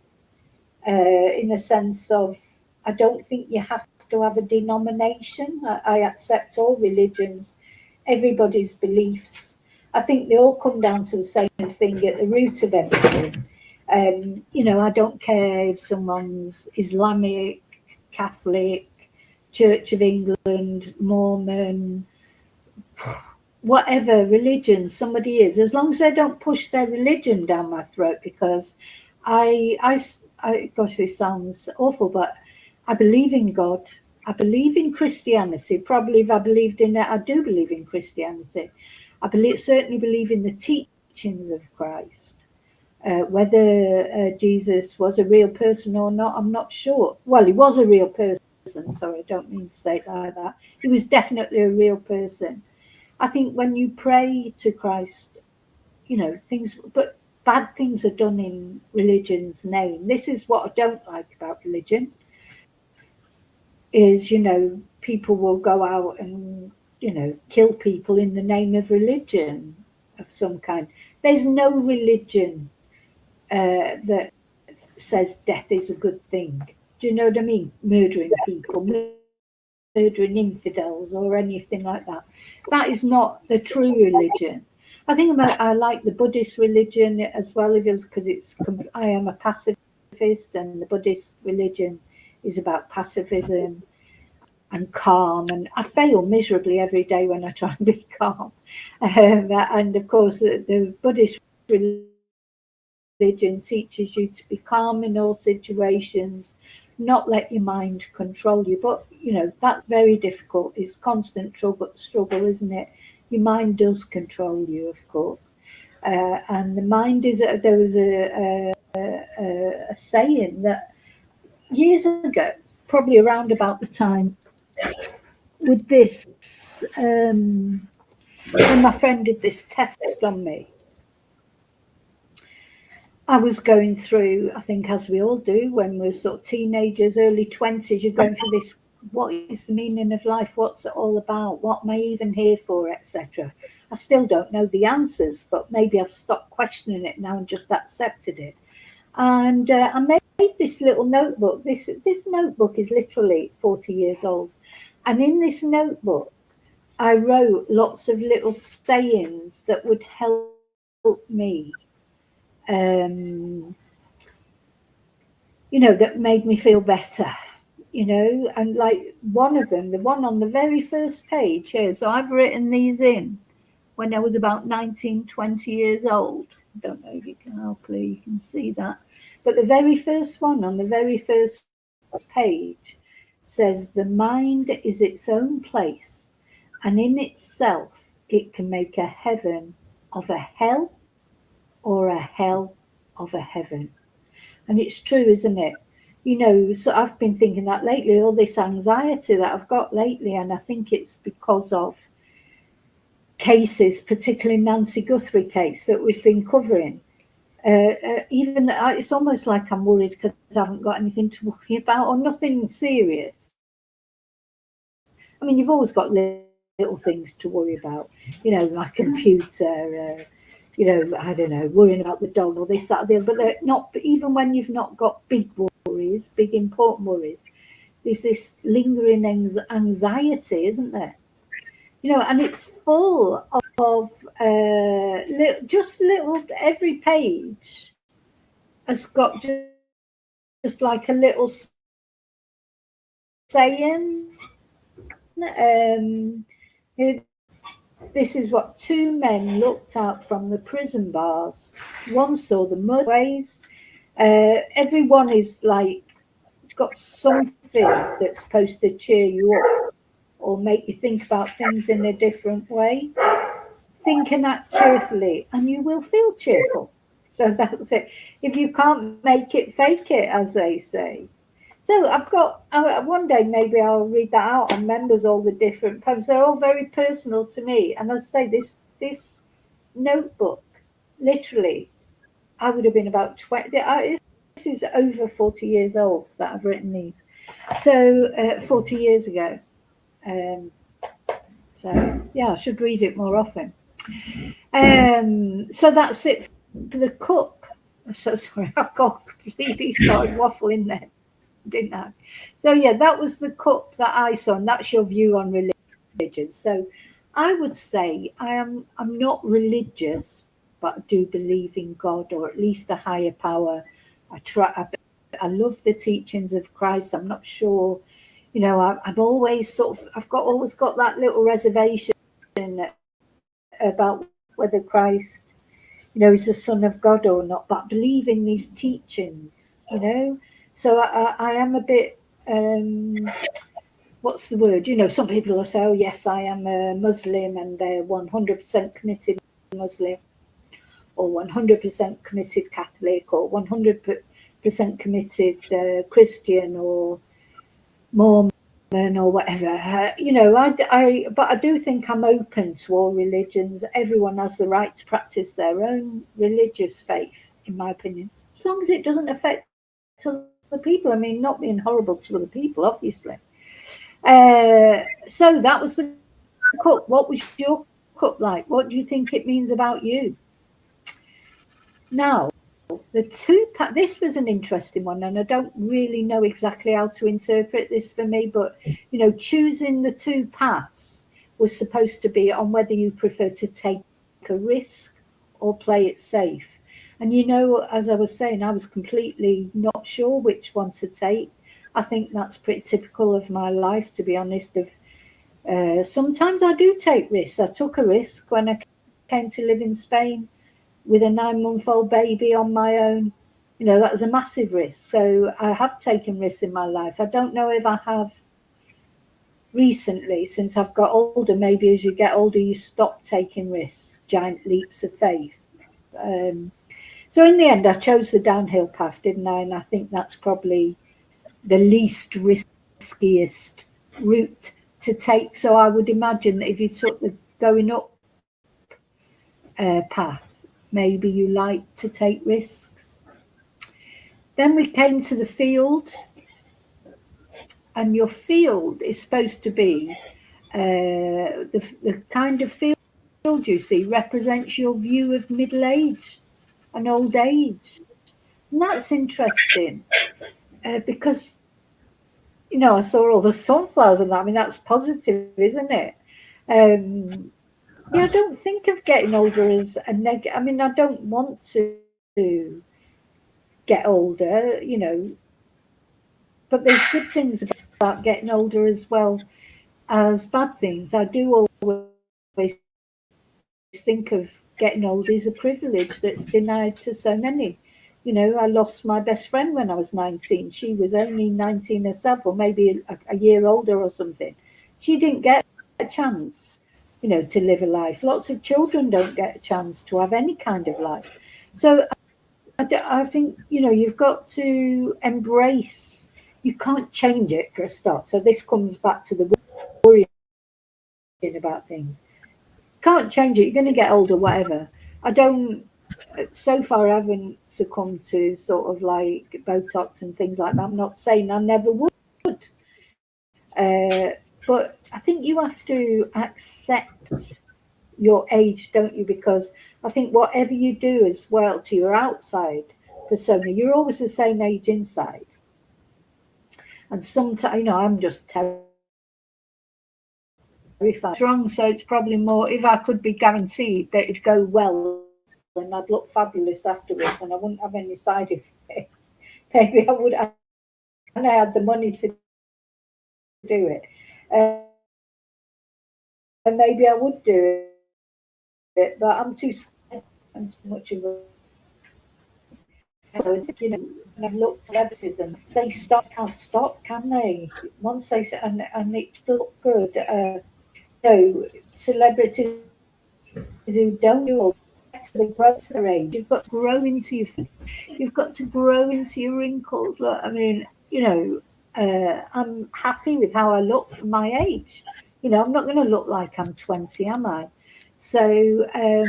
in the sense of, I don't think you have to have a denomination. I accept all religions, everybody's beliefs. I think they all come down to the same thing at the root of everything. I don't care if someone's Islamic, Catholic, Church of England, Mormon, whatever religion somebody is, as long as they don't push their religion down my throat, because gosh, this sounds awful, but I believe in God. I believe in Christianity. Probably if I believed in it, I do believe in Christianity. Certainly believe in the teachings of Christ. Whether Jesus was a real person or not, I'm not sure. Well, he was a real person. Sorry, I don't mean to say it like that. He was definitely a real person. I think when you pray to Christ, things, but bad things are done in religion's name. This is what I don't like about religion, is, people will go out and, kill people in the name of religion of some kind. There's no religion that says death is a good thing. Do you know what I mean? Murdering people, murdering infidels or anything like that. That is not the true religion. I like the Buddhist religion as well, because I am a pacifist, and the Buddhist religion is about pacifism and calm. And I fail miserably every day when I try and be calm. And of course, the Buddhist religion teaches you to be calm in all situations, not let your mind control you. But that's very difficult. It's constant struggle, isn't it? Your mind does control you, of course. And the mind is. There was a saying that years ago, probably around about the time with this, when my friend did this test on me. I was going through, I think, as we all do when we're sort of teenagers, early 20s, you're going through this, what is the meaning of life? What's it all about? What am I even here for, etc. I still don't know the answers, but maybe I've stopped questioning it now and just accepted it. And I made this little notebook. This notebook is literally 40 years old. And in this notebook, I wrote lots of little sayings that would help me, that made me feel better, and like one of them, the one on the very first page here. So I've written these in when I was about 19, 20 years old. I don't know if you can, hopefully you can see that. But the very first one on the very first page says, the mind is its own place, and in itself it can make a heaven of a hell or a hell of a heaven. And it's true, isn't it? So I've been thinking that lately, all this anxiety that I've got lately, and I think it's because of cases, particularly Nancy Guthrie case that we've been covering. It's almost like I'm worried because I haven't got anything to worry about, or nothing serious. I mean, you've always got little things to worry about, my computer, I don't know, worrying about the dog or this, that, or the other. But they're not, even when you've not got big worries, big important worries, there's this lingering anxiety, isn't there? And it's full of every page has got just like a little saying. Um, this is what two men looked out from the prison bars. One saw the mud ways. Everyone is like got something that's supposed to cheer you up or make you think about things in a different way. Think and act cheerfully, and you will feel cheerful. So that's it. If you can't make it, fake it, as they say. So I've got one day maybe I'll read that out on members all the different poems. They're all very personal to me, and as I say, this notebook, literally, I would have been about 20. This is over 40 years old that I've written these. So 40 years ago. Um, so yeah, I should read it more often. So that's it for the cup. I'm so sorry, I got completely started waffling there, didn't I? So yeah, that was the cup that I saw, and that's your view on religion. So I would say I'm not religious, but I do believe in God or at least a higher power. I love the teachings of Christ. I'm not sure, I've always always got that little reservation about whether Christ, is the Son of God or not. But I believe in these teachings. So I am a bit. What's the word? Some people will say, "Oh yes, I am a Muslim," and they're 100% committed Muslim, or 100% committed Catholic, or 100% committed Christian, or Mormon, or whatever. But I do think I'm open to all religions. Everyone has the right to practice their own religious faith, in my opinion, as long as it doesn't affect other people. I mean, not being horrible to other people, obviously. So that was the cup. What was your cup like? What do you think it means about you? Now, this was an interesting one, and I don't really know exactly how to interpret this for me, but choosing the two paths was supposed to be on whether you prefer to take a risk or play it safe. And as I was saying, I was completely not sure which one to take. I think that's pretty typical of my life, to be honest. Of sometimes I do take risks. I took a risk when I came to live in Spain with a 9-month-old baby on my own. That was a massive risk. So I have taken risks in my life. I don't know if I have recently, since I've got older. Maybe as you get older, you stop taking risks, giant leaps of faith. So in the end, I chose the downhill path, didn't I? And I think that's probably the least riskiest route to take. So I would imagine that if you took the going up path, maybe you like to take risks. Then we came to the field, and your field is supposed to be the kind of field you see represents your view of middle age and old age. And that's interesting because, I saw all the sunflowers and that. I mean, that's positive, isn't it? Um, yeah, I don't think of getting older as a negative. I mean, I don't want to get older. But there's good things about getting older as well as bad things. I do always think of getting old as a privilege that's denied to so many. I lost my best friend when I was 19. She was only 19 herself, or maybe a year older or something. She didn't get a chance, to live a life. Lots of children don't get a chance to have any kind of life. So I think, you've got to embrace, you can't change it for a start. So this comes back to the worrying about things. Can't change it. You're going to get older, whatever. I don't, so far, I haven't succumbed to sort of like Botox and things like that. I'm not saying I never would. But I think you have to accept your age, don't you? Because I think whatever you do as well to your outside persona, you're always the same age inside. And sometimes, I'm just terrified. Wrong, so it's probably more if I could be guaranteed that it'd go well and I'd look fabulous afterwards and I wouldn't have any side effects. Maybe I had the money to do it. But I think maybe I would do it, but I'm too scared. I'm too much of a and I've looked at celebrities and they stop, can't stop, can they? Once they and it does look good. Celebrities who don't do all better, they grow to their age. You've got to grow into your, you've got to grow into your wrinkles. Look, I mean, I'm happy with how I look for my age. I'm not going to look like I'm 20, am I? So, I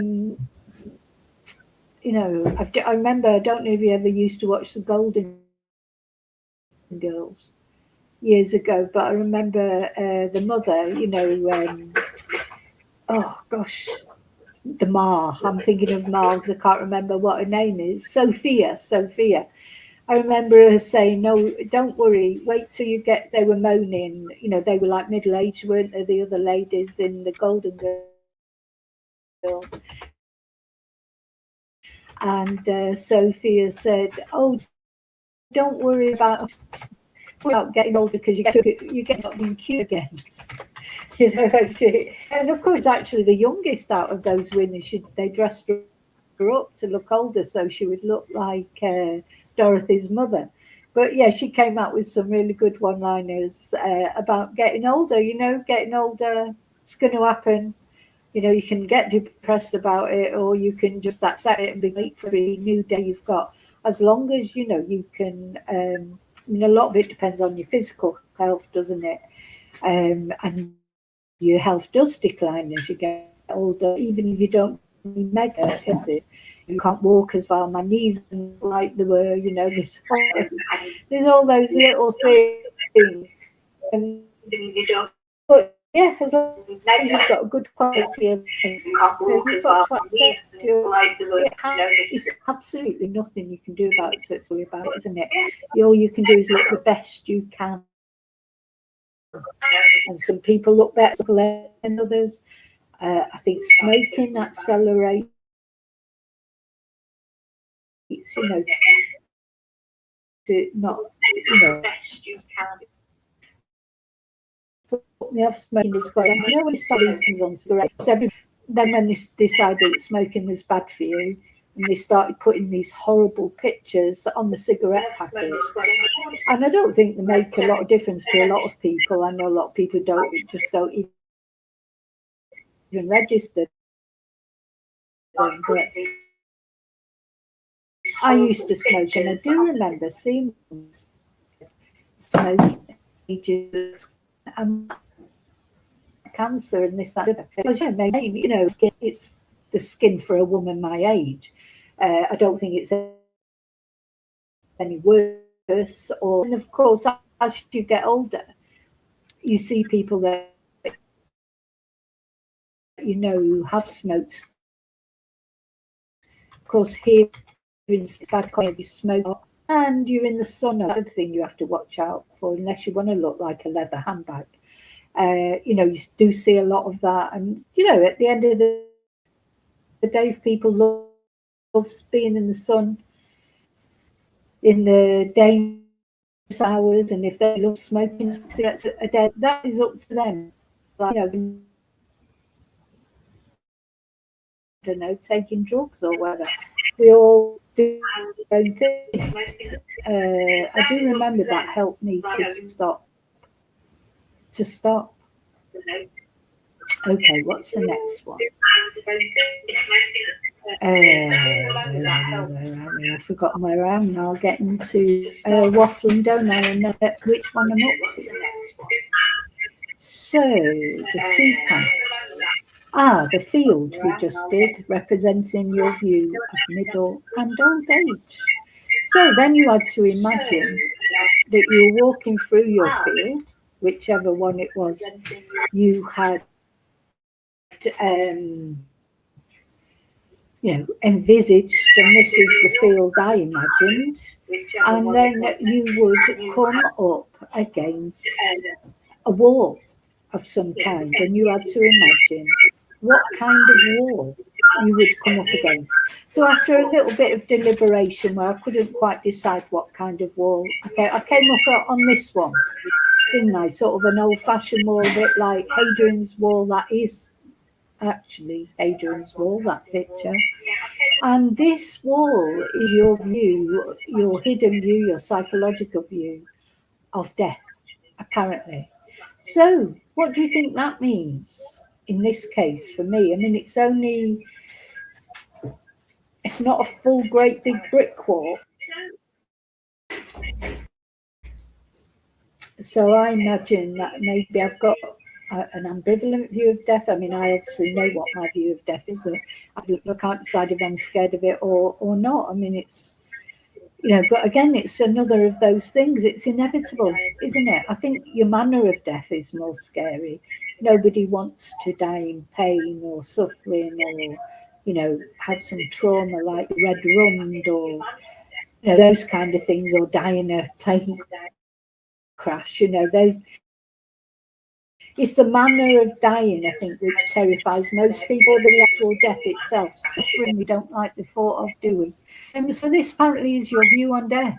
remember, I don't know if you ever used to watch the Golden Girls years ago, but I remember the mother, oh gosh, the Ma. I'm thinking of Ma, 'cause I can't remember what her name is. Sophia. I remember her saying, "No, don't worry. Wait till you get." They were moaning. They were like middle aged, weren't they? The other ladies in the Golden Girls, and Sophia said, "Oh, don't worry about getting older because you get not being cute again." And of course, actually, the youngest out of those women, they dressed her up to look older, so she would look like Dorothy's mother. But yeah, she came out with some really good one-liners about getting older. Getting older, it's going to happen. You can get depressed about it, or you can just accept it and be grateful for every new day you've got. As long as you can. I mean, a lot of it depends on your physical health, doesn't it? And your health does decline as you get older, even if you don't get any mega illnesses. You can't walk as well. My knees aren't like they were. There's all those little things. But yeah, as long as you've got a good quality of life, you've got to accept it's absolutely nothing you can do about it, so it's worry about it, isn't it? All you can do is look the best you can. And some people look better than others. I think smoking accelerates, to not, put me off smoking is quite. When they start these things on cigarettes, then when they decided that smoking was bad for you, and they started putting these horrible pictures on the cigarette package. And I don't think they make a lot of difference to a lot of people. I know a lot of people don't even register them, but I used to smoke, and I do remember seeing smoking ages and cancer and this, that, because it's the skin for a woman my age. I don't think it's any worse. And of course, as you get older, you see people that who have smoked. Of course, here in bad you smoke, and you're in the sun. Another thing you have to watch out for, unless you want to look like a leather handbag. You do see a lot of that, and at the end of the day, if people love being in the sun in the dangerous hours, and if they love smoking cigarettes a day, that is up to them. Like, I don't know, taking drugs or whatever. We all do our own things. I do remember that helped me to stop. Okay, what's the next one? I've forgotten where I am now. Getting to waffling, don't I? And which one I'm up to. So, the two paths. The field we just did, representing your view of middle and old age. So then you had to imagine that you were walking through your field, whichever one it was, you had envisaged, and this is the field I imagined, and then you would come up against a wall of some kind, and you had to imagine what kind of wall you would come up against. So after a little bit of deliberation, where I couldn't quite decide what kind of wall, okay, I came up on this one. didn't I? Sort of an old-fashioned wall, a bit like Hadrian's Wall. That is actually Hadrian's Wall, that picture. And this wall is your view, your hidden view, your psychological view of death, apparently. So, what do you think that means in this case for me? I mean, it's not a full, great big brick wall. So I imagine that maybe I've got an ambivalent view of death. I mean, I obviously know what my view of death is. I can't decide if I'm scared of it or not. I mean, it's, but again, it's another of those things. It's inevitable, isn't it? I think your manner of death is more scary. Nobody wants to die in pain or suffering or, have some trauma like red rummed or, those kind of things, or die in a plane crash. It's the manner of dying, I think, which terrifies most people than the actual death itself. Suffering we don't like the thought of, do we? So this apparently is your view on death.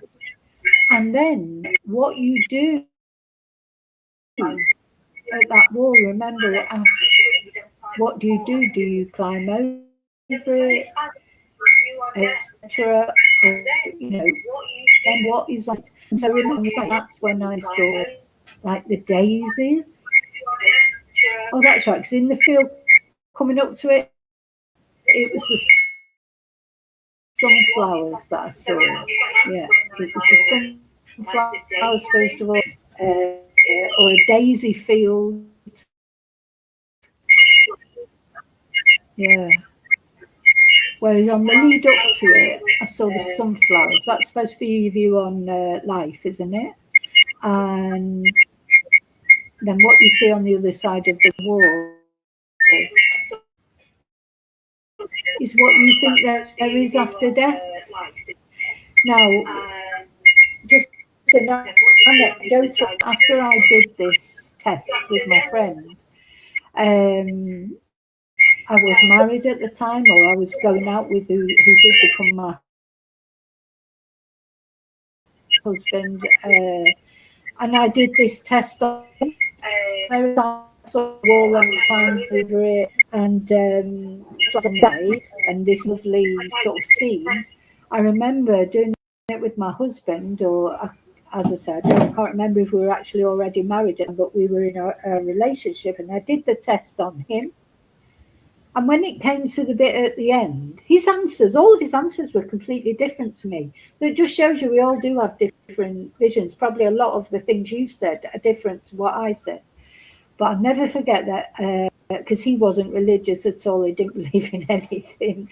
And then what you do at that wall, remember it asks, what do? Do you climb over it, etc.? Then what is like? And so remember, that's when I saw like the daisies. Oh, that's right, because in the field coming up to it, it was the sunflowers that I saw. Yeah, it was the sunflowers first of all, or a daisy field. Yeah. Whereas on the lead up to it, I saw the sunflowers. That's supposed to be your view on life, isn't it? And then what you see on the other side of the wall is what you think there is after death. Now, just an anecdote, after I did this test with my friend, I was married at the time, or I was going out with who did become my husband, and I did this test on the wall and climbed over it, and and this lovely sort of scene. I remember doing it with my husband, or as I said, I can't remember if we were actually already married, but we were in a relationship, and I did the test on him. And when it came to the bit at the end, all of his answers were completely different to me. It just shows you we all do have different visions. Probably a lot of the things you said are different to what I said. But I'll never forget that, because he wasn't religious at all. He didn't believe in anything.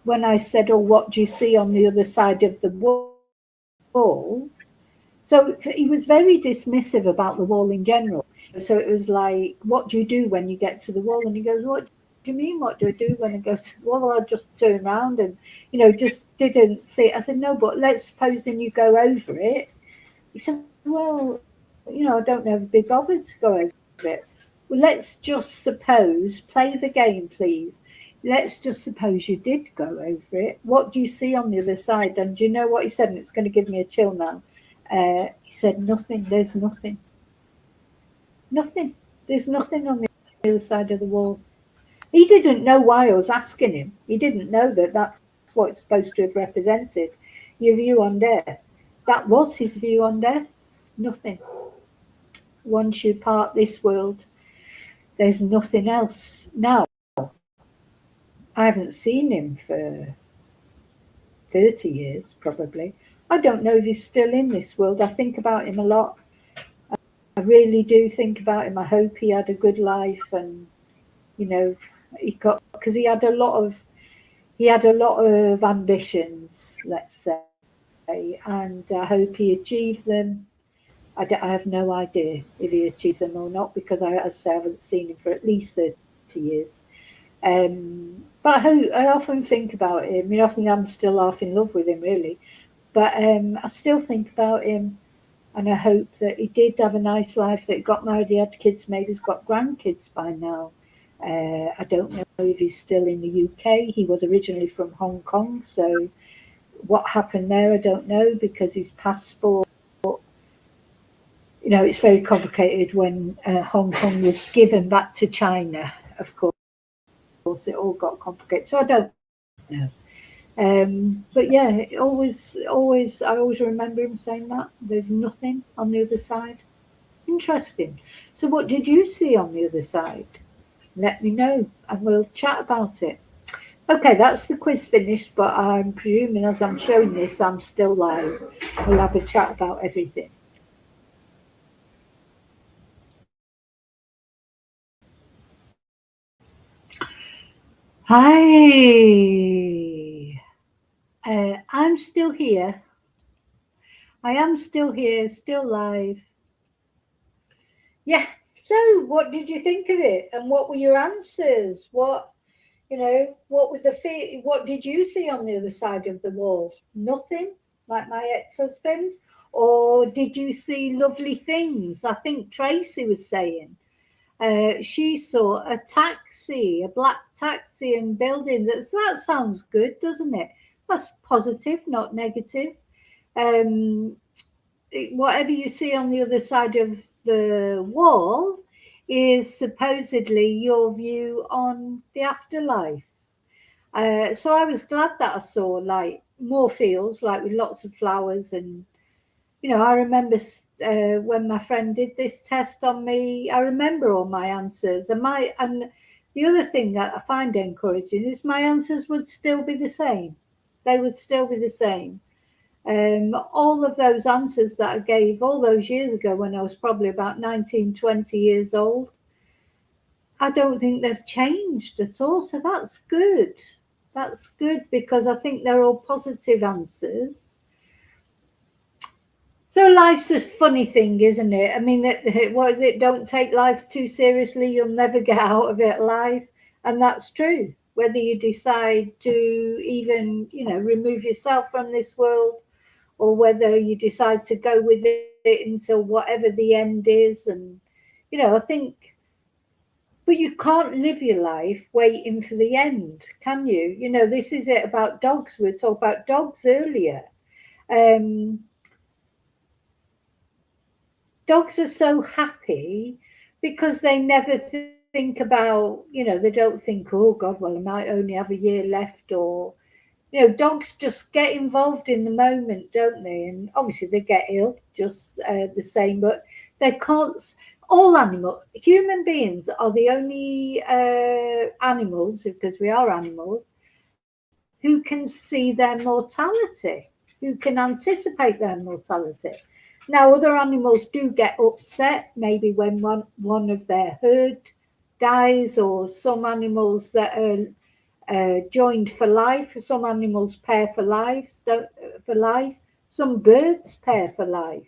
When I said, oh, what do you see on the other side of the wall? So he was very dismissive about the wall in general. So it was like, what do you do when you get to the wall? And he goes, what do you mean? What do I do when I go to the wall? Well, I'll just turn around and, just didn't see it. I said, no, but let's suppose then you go over it. He said, well, I don't know if I'd be bothered to go over it. Well, let's just suppose, play the game, please. Let's just suppose you did go over it. What do you see on the other side? And do you know what he said? And it's going to give me a chill now. He said, nothing. There's nothing. Nothing. There's nothing on the other side of the wall. He didn't know why I was asking him. He didn't know that that's what it's supposed to have represented. Your view on death. That was his view on death. Nothing. Once you part this world, there's nothing else. Now, I haven't seen him for 30 years, probably. I don't know if he's still in this world. I think about him a lot. I really do think about him. I hope he had a good life, and because he had a lot of ambitions, let's say, and I hope he achieved them. I have no idea if he achieved them or not, because I haven't seen him for at least 30 years. But I often think about him. I think I'm still half in love with him, really. But I still think about him, and I hope that he did have a nice life, that he got married, he had kids, maybe he's got grandkids by now. I don't know if he's still in the UK. He was originally from Hong Kong, so what happened there, I don't know, because his passport You know, it's very complicated when Hong Kong was given back to China, of course, it all got complicated. So I don't know. But yeah, I always remember him saying that. There's nothing on the other side. Interesting. So what did you see on the other side? Let me know and we'll chat about it. Okay, that's the quiz finished, but I'm presuming as I'm showing this, I'm still live. We'll have a chat about everything. Hi. I'm still here. I am still here, still live. Yeah. So, what did you think of it, and what were your answers? What were what did you see on the other side of the wall? Nothing, like my ex-husband, or did you see lovely things? I think Tracy was saying she saw a taxi, a black taxi, and building. That sounds good, doesn't it? That's positive, not negative. Um, Whatever you see on the other side of the wall is supposedly your view on the afterlife. So I was glad that I saw like more fields, like with lots of flowers, and I remember when my friend did this test on me. I remember all my answers, and the other thing that I find encouraging is my answers would still be the same. They would still be the same. All of those answers that I gave all those years ago when I was probably about 19, 20 years old, I don't think they've changed at all. So that's good. That's good because I think they're all positive answers. So life's a funny thing, isn't it? I mean, what is it? Don't take life too seriously. You'll never get out of it alive. And that's true. Whether you decide to even, remove yourself from this world or whether you decide to go with it until whatever the end is. And, I think, but you can't live your life waiting for the end, can you? This is it about dogs. We talked about dogs earlier. Um, Dogs are so happy because they never think about, they don't think, oh God, well, I might only have a year left, or dogs just get involved in the moment, don't they? And obviously they get ill just the same, but they can't. All human beings are the only animals, because we are animals, who can see their mortality, who can anticipate their mortality. Now, other animals do get upset, maybe when one of their herd dies, or some animals that are joined for life. Some animals pair for life, for life. Some birds pair for life,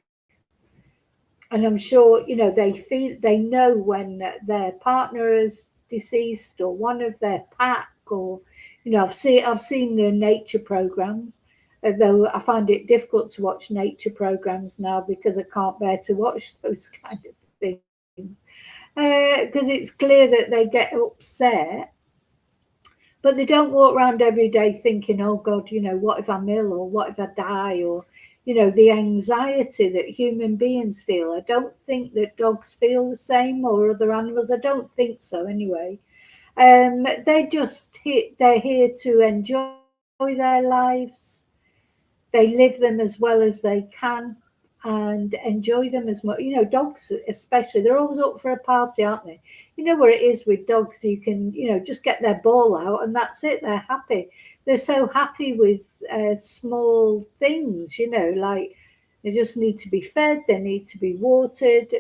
and I'm sure they know when their partner is deceased, or one of their pack, or I've seen the nature programs. Though I find it difficult to watch nature programs now because I can't bear to watch those kind of things. Because it's clear that they get upset, but they don't walk around every day thinking, oh God, what if I'm ill, or what if I die, or, the anxiety that human beings feel. I don't think that dogs feel the same, or other animals. I don't think so anyway. They're here to enjoy their lives. They live them as well as they can and enjoy them as much. Dogs especially, they're always up for a party, aren't they? Where it is with dogs, you can, just get their ball out and that's it. They're happy. They're so happy with small things, like they just need to be fed, they need to be watered,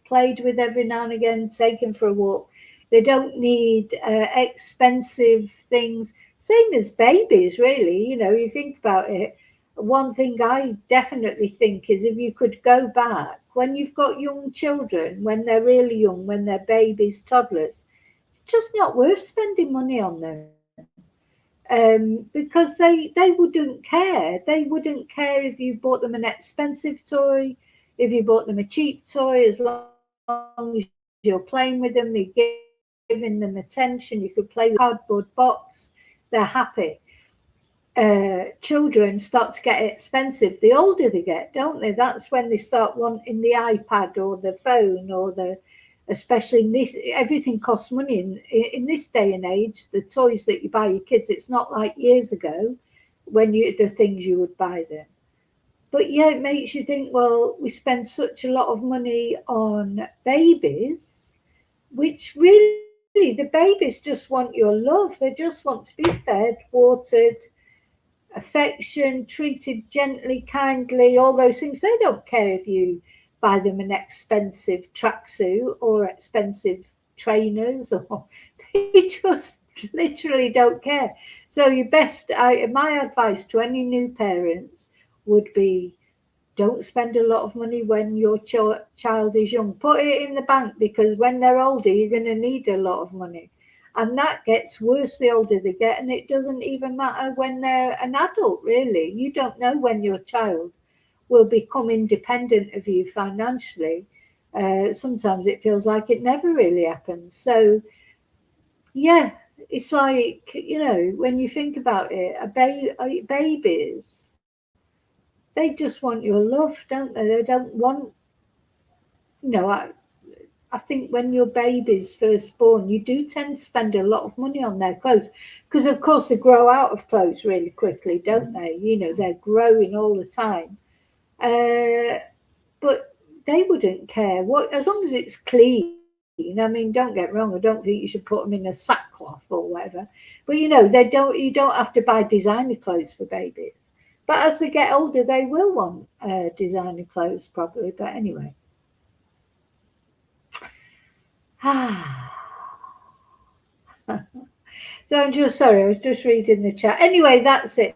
played with every now and again, taken for a walk. They don't need expensive things. Same as babies, really. You think about it. One thing I definitely think is if you could go back when you've got young children, when they're really young, when they're babies, toddlers, it's just not worth spending money on them. Because they wouldn't care. They wouldn't care if you bought them an expensive toy, if you bought them a cheap toy, as long as you're playing with them, you're giving them attention. You could play with a cardboard box. They're happy. children start to get expensive the older they get, don't they? That's when they start wanting the iPad or the phone or especially in this, everything costs money in this day and age. The toys that you buy your kids, it's not like years ago when the things you would buy them. But yeah, it makes you think, well, we spend such a lot of money on babies, which really, the babies just want your love. They just want to be fed, watered, affection, treated gently, kindly, all those things. They don't care if you buy them an expensive tracksuit or expensive trainers, or they just literally don't care. So my advice to any new parents would be, don't spend a lot of money when your child is young. Put it in the bank, because when they're older, you're going to need a lot of money. And that gets worse the older they get. And it doesn't even matter when they're an adult, really. You don't know when your child will become independent of you financially. Sometimes it feels like it never really happens. So, yeah, it's like, when you think about it, babies, they just want your love, don't they? They don't want, you know, I, I think when your baby's first born, you do tend to spend a lot of money on their clothes, because, of course, they grow out of clothes really quickly, don't they? They're growing all the time. Uh, but they wouldn't care as long as it's clean. I mean, don't get wrong. I don't think you should put them in a sackcloth or whatever. But you don't have to buy designer clothes for babies. But as they get older, they will want designer clothes probably. But anyway, so I'm just sorry. I was just reading the chat. Anyway, that's it.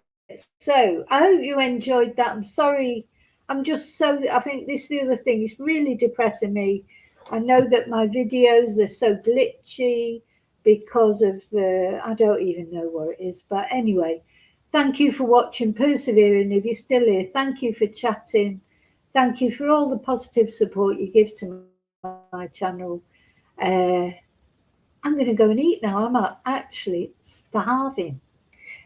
So I hope you enjoyed that. I'm sorry. I think this is the other thing. It's really depressing me. I know that my videos, they're so glitchy because of I don't even know what it is. But anyway, thank you for watching, persevering. If you're still here, thank you for chatting. Thank you for all the positive support you give to my channel. Uh, I'm going to go and eat now. I'm actually starving.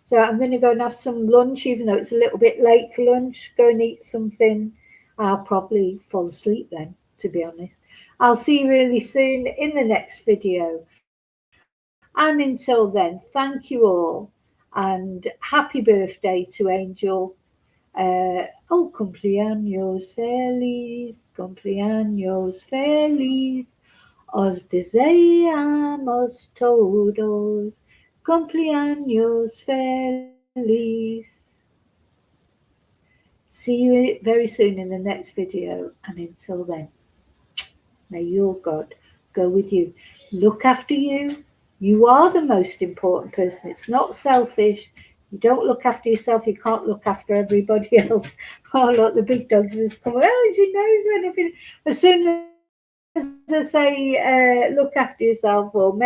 So I'm going to go and have some lunch, even though it's a little bit late for lunch. Go and eat something. I'll probably fall asleep then, to be honest. I'll see you really soon in the next video. And until then, thank you all, and happy birthday to Angel. Cumpleaños feliz, cumpleaños feliz. Os deseamos todos cumpleaños feliz. See you very soon in the next video, and until then, may your God go with you. Look after you. You are the most important person. It's not selfish. You don't look after yourself, you can't look after everybody else. Oh, look, the big dog's just come. Oh, she knows when I've been. As soon as I say, look after yourself, or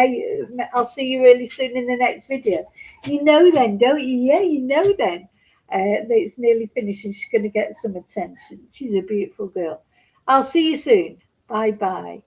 I'll see you really soon in the next video. You know then, don't you? Yeah, you know then. That it's nearly finished and she's going to get some attention. She's a beautiful girl. I'll see you soon. Bye bye.